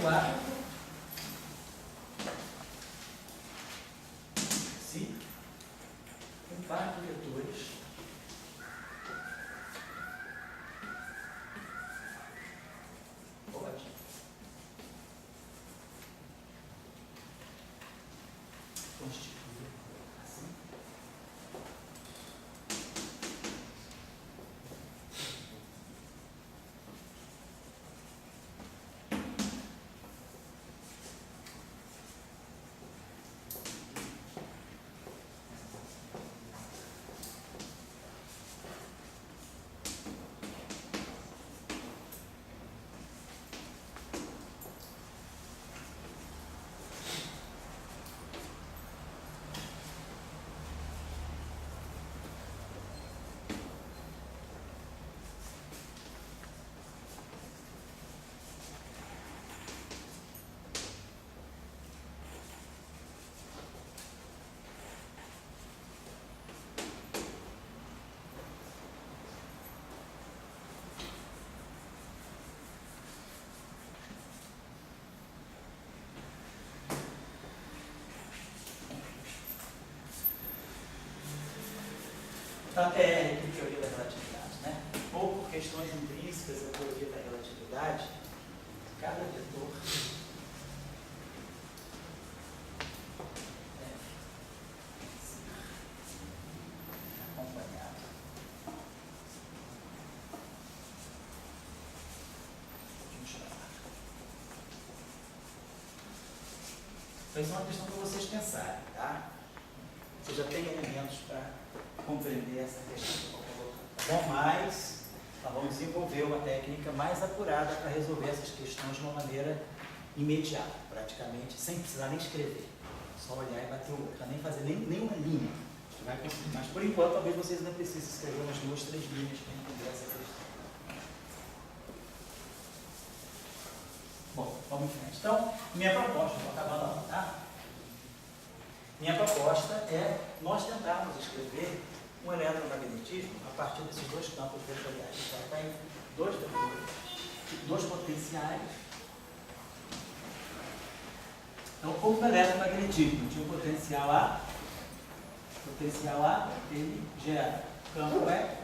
4. Se um par de vetores pode constituir assim. Da TR, que é teoria da relatividade, né? Ou por questões intrínsecas da teoria da relatividade, cada vetor deve ser acompanhado de um escalar. Então, isso é uma questão para vocês pensarem, tá? Você já tem elementos para compreender essa questão, tá bom? Mas nós vamos desenvolver uma técnica mais apurada para resolver essas questões de uma maneira imediata, praticamente, sem precisar nem escrever. Só olhar e bater o olho, nem fazer nenhuma linha. Vai conseguir. Mas por enquanto, talvez vocês ainda precisem escrever umas 2, 3 linhas para entender essa questão. Bom, vamos em frente. Então, minha proposta, vou acabar lá, tá? Minha proposta é nós tentarmos escrever um eletromagnetismo a partir desses dois campos vetoriais. Então, tem dois vetores, dois potenciais. Então, como no eletromagnetismo, tinha o potencial A. O potencial A, ele gera campo E,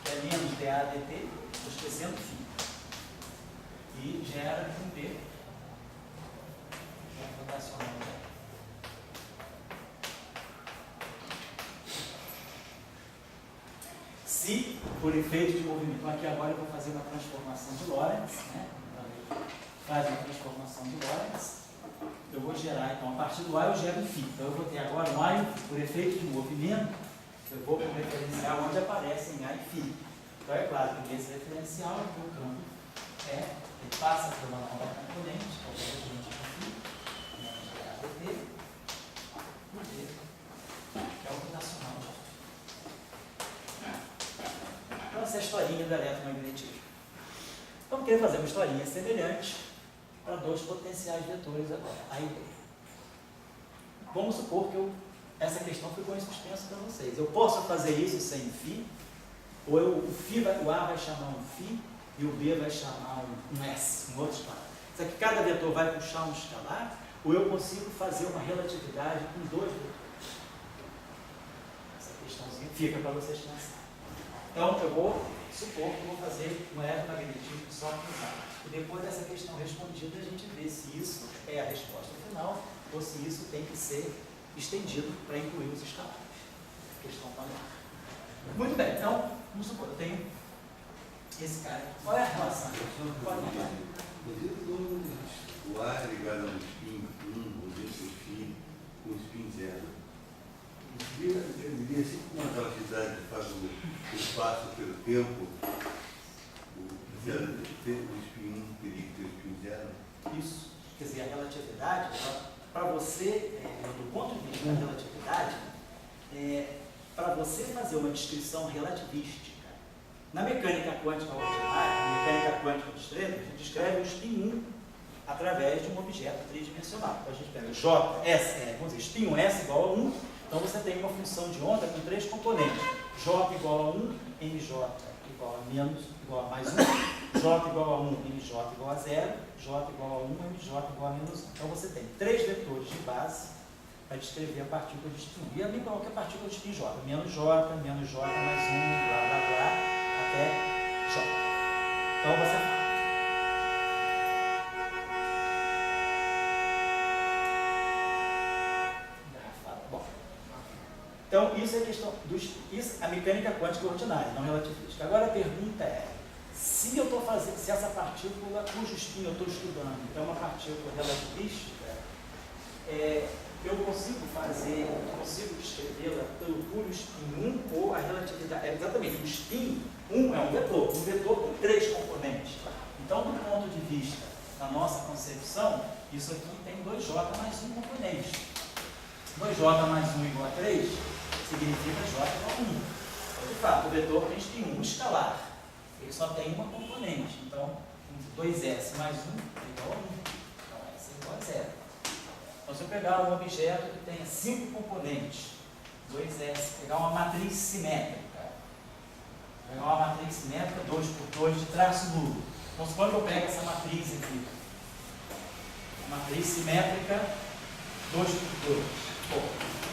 que é menos dA dt, estou esquecendo φ. e gera um B rotacional. Se, por efeito de movimento, então aqui agora eu vou fazer uma transformação de Lorentz, né? Faz uma transformação de Lorentz, eu vou gerar, então, a partir do A eu gero um φ. Então eu vou ter agora um A e um φ. Por efeito de movimento, eu vou para o referencial onde aparecem A e φ. Então é claro que nesse referencial, o campo ele passa por uma nova componente, que é o gradiente de φ, menos ADT, por D, que é o rotacional de φ. Então essa é a historinha do eletromagnetismo. Então eu queria fazer uma historinha semelhante para dois potenciais vetores agora, A e B. Vamos supor que essa questão ficou em suspenso para vocês. Eu posso fazer isso sem φ, ou o A vai chamar um φ e o B vai chamar um S, um outro escalar. Isso aqui, cada vetor vai puxar um escalar, ou eu consigo fazer uma relatividade com dois vetores. Essa questãozinha fica para vocês pensarem. Então, eu vou supor que eu vou fazer um eletromagnetismo só com os átomos. E depois dessa questão respondida, a gente vê se isso é a resposta final ou se isso tem que ser estendido para incluir os escalares. A questão está lá. Muito bem, então, vamos supor, eu tenho esse cara aqui. Qual é a relação? Pode mandar. O A é ligado ao spin 1, ou desse φ, com o spin 0. Eu diria assim, com uma velocidade que faz o espaço pelo tempo, o spin 1 teria que ter o spin 0. Isso. Quer dizer, a relatividade, para você, do ponto de vista da relatividade, para você fazer uma descrição relativística, na mecânica quântica ordinária, na mecânica quântica dos estrelas, a gente descreve o spin 1 através de um objeto tridimensional. Então a gente pega J, S, vamos dizer, spin 1, S igual a 1, então você tem uma função de onda com três componentes. J igual a 1, MJ igual a mais 1, J igual a 1, MJ igual a 0, J igual a 1, MJ igual a menos 1. Então você tem três vetores de base para descrever a partícula de spin 1. E é bem igual que a partícula de spin J. Menos J mais 1, blá blá blá, até J. Então você fala. Então, isso é a questão a mecânica quântica ordinária, não relativística. Agora a pergunta é, se eu estou fazendo, se essa partícula cujo spin eu estou estudando é uma partícula relativística, eu consigo descrevê-la pelo puro spin 1 ou a relatividade. Exatamente, o spin 1 é um vetor com três componentes. Então, do ponto de vista da nossa concepção, isso aqui tem 2J mais um componente. 2J mais 1 igual a 3 significa J igual a 1. Então, de fato, o vetor tem spin 1 escalar. Ele só tem uma componente. Então, 2S mais 1 igual a 1. Então, S é igual a 0. Então, se eu pegar um objeto que tenha 5 componentes, 2S, pegar uma matriz simétrica, pegar uma matriz simétrica 2 por 2 de traço nulo. Então, quando eu pego essa matriz aqui, a matriz simétrica 2 por 2.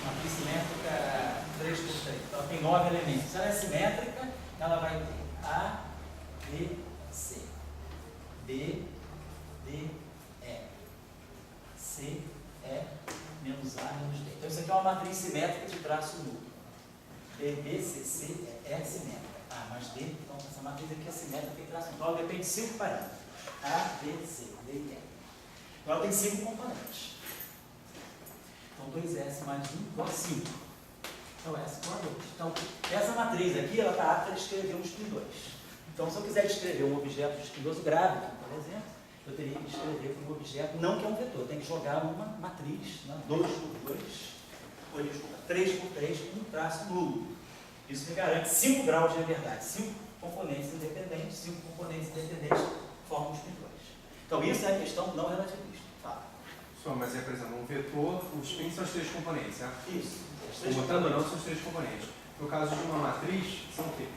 Matriz simétrica 3 por 3. Então, ela tem 9 elementos. Se ela é simétrica, ela vai ter A, B, C. B, D, E. C, E, menos A, menos D. Então, isso aqui é uma matriz simétrica de traço nulo. B, B, C, C, E simétrica. A mais D. Então, essa matriz aqui é simétrica, tem traço nulo. Então, ela depende de 5 parâmetros. A, B, C, D e E. Então, ela tem 5 componentes. Então, 2S mais 1 igual a 5. Então, S igual a 2. Então, essa matriz aqui, ela está apta a descrever um spin 2. Então, se eu quiser descrever um objeto espinhoso grávido, por exemplo, eu teria que descrever um objeto, não que é um vetor, eu tenho que jogar uma matriz, né, 2 por 2, ou desculpa, 3 por 3, com um traço nulo. Isso me garante 5 graus de liberdade, 5 componentes independentes, 5 componentes independentes formam um spin 2. Então, isso é a questão não relativista. Tá? Mas por exemplo, um vetor, os spins são os três componentes, certo? Isso. Botando ou não, são os três componentes. No caso de uma matriz, são o quê?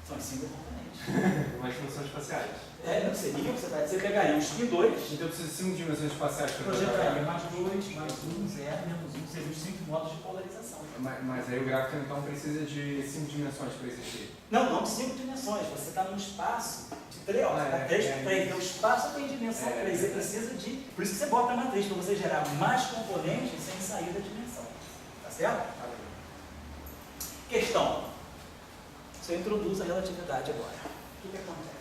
São 5 componentes. Umas dimensões espaciais. Não seria, você pegaria um spin 2, Então eu preciso de 5 dimensões espaciais para projetaria mais 2, mais 1, 0, menos 1, seriam os 5 modos de polarização. Mas aí o gráfico então precisa de 5 dimensões para existir. Não de 5 dimensões. Você está num espaço de 3, ó, você está 3 por 3. Então o espaço tem dimensão 3. Você precisa de. Por isso que você bota a matriz, para você gerar mais componentes sem sair da dimensão. Tá certo? Questão. Você introduz a relatividade agora. O que acontece?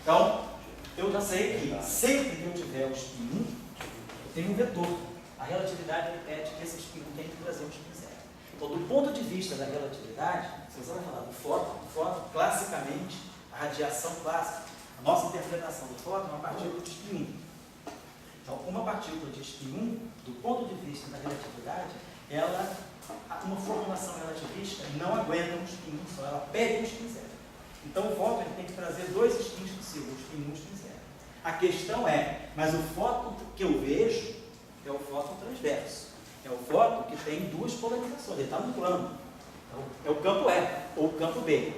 Então, eu já sei que sempre que eu tiver o spin 1, eu tenho um vetor. A relatividade repete que esse spin 1 tem que trazer um spin 0. Então, do ponto de vista da relatividade, se você vai falar do fóton, classicamente, a radiação clássica, a nossa interpretação do fóton é uma partícula de spin 1. Então, uma partícula de spin 1, do ponto de vista da relatividade, uma formulação relativista não aguenta um spin 1 só, ela pede um spin 0. Então, o fóton tem que trazer 2 spins possíveis, um spin 1 e um spin 0. A questão é, mas o fóton que eu vejo é o fóton transverso. É o fóton que tem 2 polarizações, ele está no plano. Então, é o campo E ou o campo B.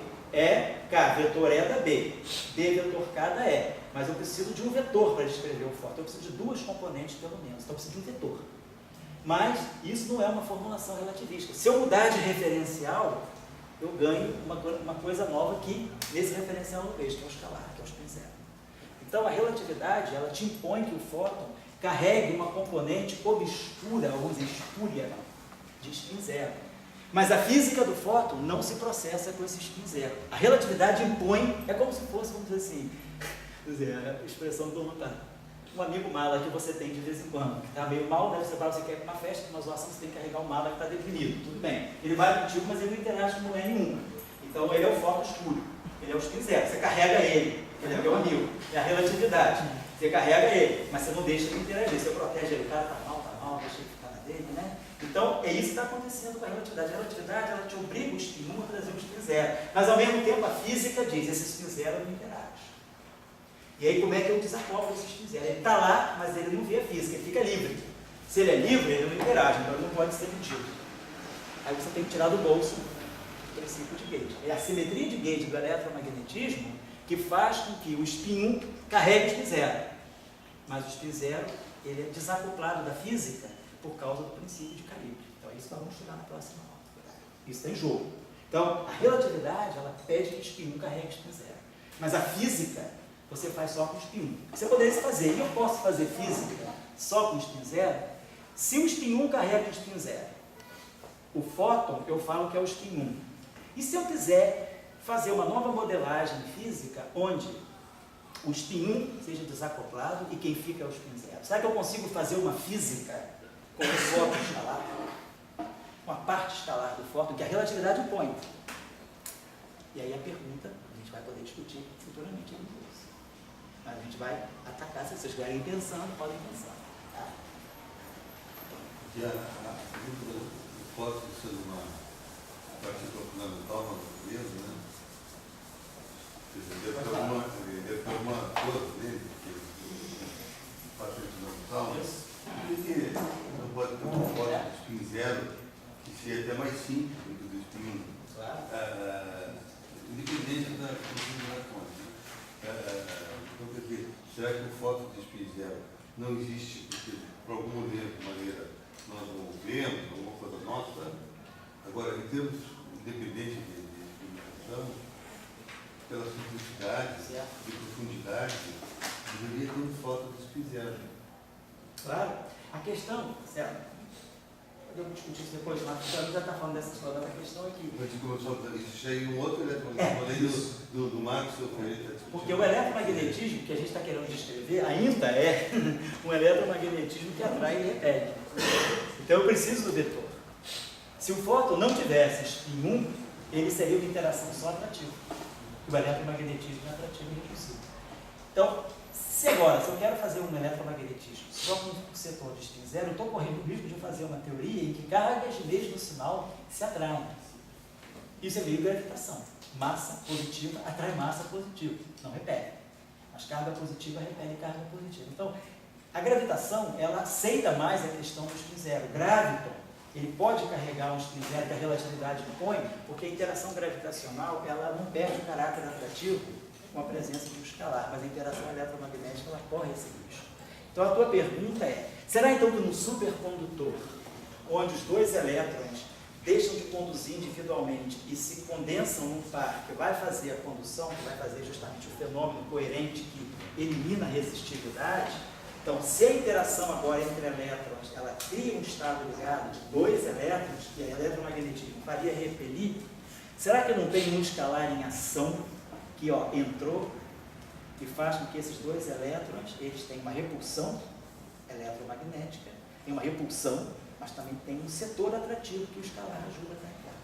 K, vetor E da B. B, vetor K da E. Mas eu preciso de um vetor para descrever o fóton. Eu preciso de 2 componentes pelo menos. Então eu preciso de um vetor. Mas isso não é uma formulação relativista. Se eu mudar de referencial, eu ganho uma coisa nova que nesse referencial eu vejo, que é o escalar, que é o spin 0. Então a relatividade, ela te impõe que o fóton carregue uma componente obscura, ou espúria, de spin 0. Mas a física do fóton não se processa com esse spin 0. A relatividade impõe, é como se fosse, vamos dizer assim, a expressão do Lutar, um amigo mala que você tem de vez em quando, que está meio mal, né? Você fala, você quer ir para uma festa, uma zoação, você tem que carregar um mala que está deprimido, tudo bem. Ele vai contigo, mas ele não interage com mulher nenhuma. Então ele é o fóton escuro, ele é o spin 0, você carrega ele é meu amigo, é a relatividade. Você carrega ele, mas você não deixa ele interagir, você protege ele, o cara está mal, deixa ele ficar na dele, né? Então, é isso que está acontecendo com a relatividade. A relatividade, ela te obriga o spin 1 a trazer um spin 0. Mas, ao mesmo tempo, a física diz, esse spin 0 não interage. E aí, como é que eu desacoplo esse spin 0? Ele está lá, mas ele não vê a física, ele fica livre. Se ele é livre, ele não interage, então ele não pode ser medido. Aí você tem que tirar do bolso o princípio de Gauge. É a simetria de Gauge do eletromagnetismo que faz com que o spin 1 carregue o spin 0. Mas o spin 0, ele é desacoplado da física por causa do princípio de calibre. Então, isso nós vamos estudar na próxima aula. Isso tem jogo. Então, a relatividade, ela pede que o spin 1 carregue o spin 0. Mas a física, você faz só com o spin 1. Você poderia fazer, e eu posso fazer física só com o spin 0, se o spin 1 carrega o spin 0. O fóton, eu falo que é o spin 1. E se eu quiser fazer uma nova modelagem física, onde o spin 1 seja desacoplado e quem fica é o spin 0? Será que eu consigo fazer uma física com o fóton escalar? Com a parte escalar do fóton, que a relatividade impõe. E aí a pergunta, a gente vai poder discutir futuramente no curso. Mas a gente vai atacar, se vocês estiverem pensando, podem pensar. Tá? E a hipótese de ser uma partícula fundamental na natureza, né? Deve ter uma coisa dele, que faz fundamental, mas por que não pode ter uma hipótese de spin 0 que seja até mais simples do que o do spin 1? Claro. Independente da consideração. Então, quer dizer, será que o fóton de spin 0 não existe porque, por alguma maneira, nós não o vemos, alguma coisa nossa? Agora, em termos independentes de explicação, pela simplicidade e profundidade, deveria ter um fóton de spin 0. Claro. A questão, certo? Podemos discutir isso depois, mas já está falando dessa história, a questão é que... Isso aí é um outro eletromagnetismo do Marx, porque o eletromagnetismo que a gente está querendo descrever ainda é um eletromagnetismo que atrai e repele. Então eu preciso do vetor. Se o fóton não tivesse spin 1, ele seria uma interação só atrativa. O eletromagnetismo é atrativo e repulsivo. Então, se eu quero fazer um eletromagnetismo só com o setor de spin 0, eu estou correndo o risco de fazer uma teoria em que cargas de mesmo sinal se atraem. Isso é meio gravitação. Massa positiva atrai massa positiva, não repele. Mas carga positiva repele carga positiva. Então, a gravitação, ela aceita mais a questão do spin 0. Graviton ele pode carregar uns critérios que a relatividade impõe, porque a interação gravitacional ela não perde o caráter atrativo com a presença de um escalar, mas a interação eletromagnética ela corre esse risco. Então a tua pergunta é, será então que no supercondutor, onde os dois elétrons deixam de conduzir individualmente e se condensam num par que vai fazer a condução, que vai fazer justamente o fenômeno coerente que elimina a resistividade, então se a interação agora entre elétrons, ela cria um estado ligado de dois elétrons, que a eletromagnetismo faria repelir, será que não tem um escalar em ação que entrou e faz com que esses dois elétrons, eles têm uma repulsão eletromagnética, tem uma repulsão, mas também tem um setor atrativo que o escalar ajuda a carregar.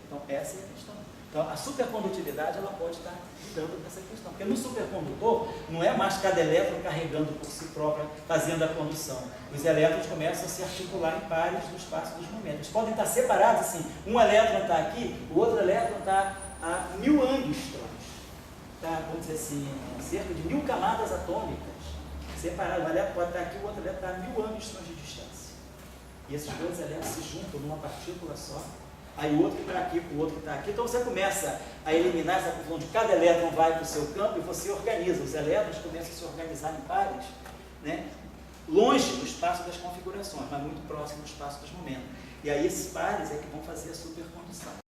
Então, essa é a questão. Então, a supercondutividade ela pode estar lidando com essa questão. Porque no supercondutor, não é mais cada elétron carregando por si próprio, fazendo a condução. Os elétrons começam a se articular em pares no espaço dos momentos. Eles podem estar separados assim. Um elétron está aqui, o outro elétron está a 1000 angstroms. Tá, vamos dizer assim, cerca de 1000 camadas atômicas. Separados. Um elétron pode estar aqui, o outro elétron está a 1000 angstroms de distância. E esses dois elétrons se juntam numa partícula só. Aí o outro que está aqui, o outro que está aqui. Então você começa a eliminar essa confusão de cada elétron vai para o seu campo e você organiza. Os elétrons começam a se organizar em pares, né? Longe do espaço das configurações, mas muito próximo do espaço dos momentos. E aí esses pares é que vão fazer a supercondução.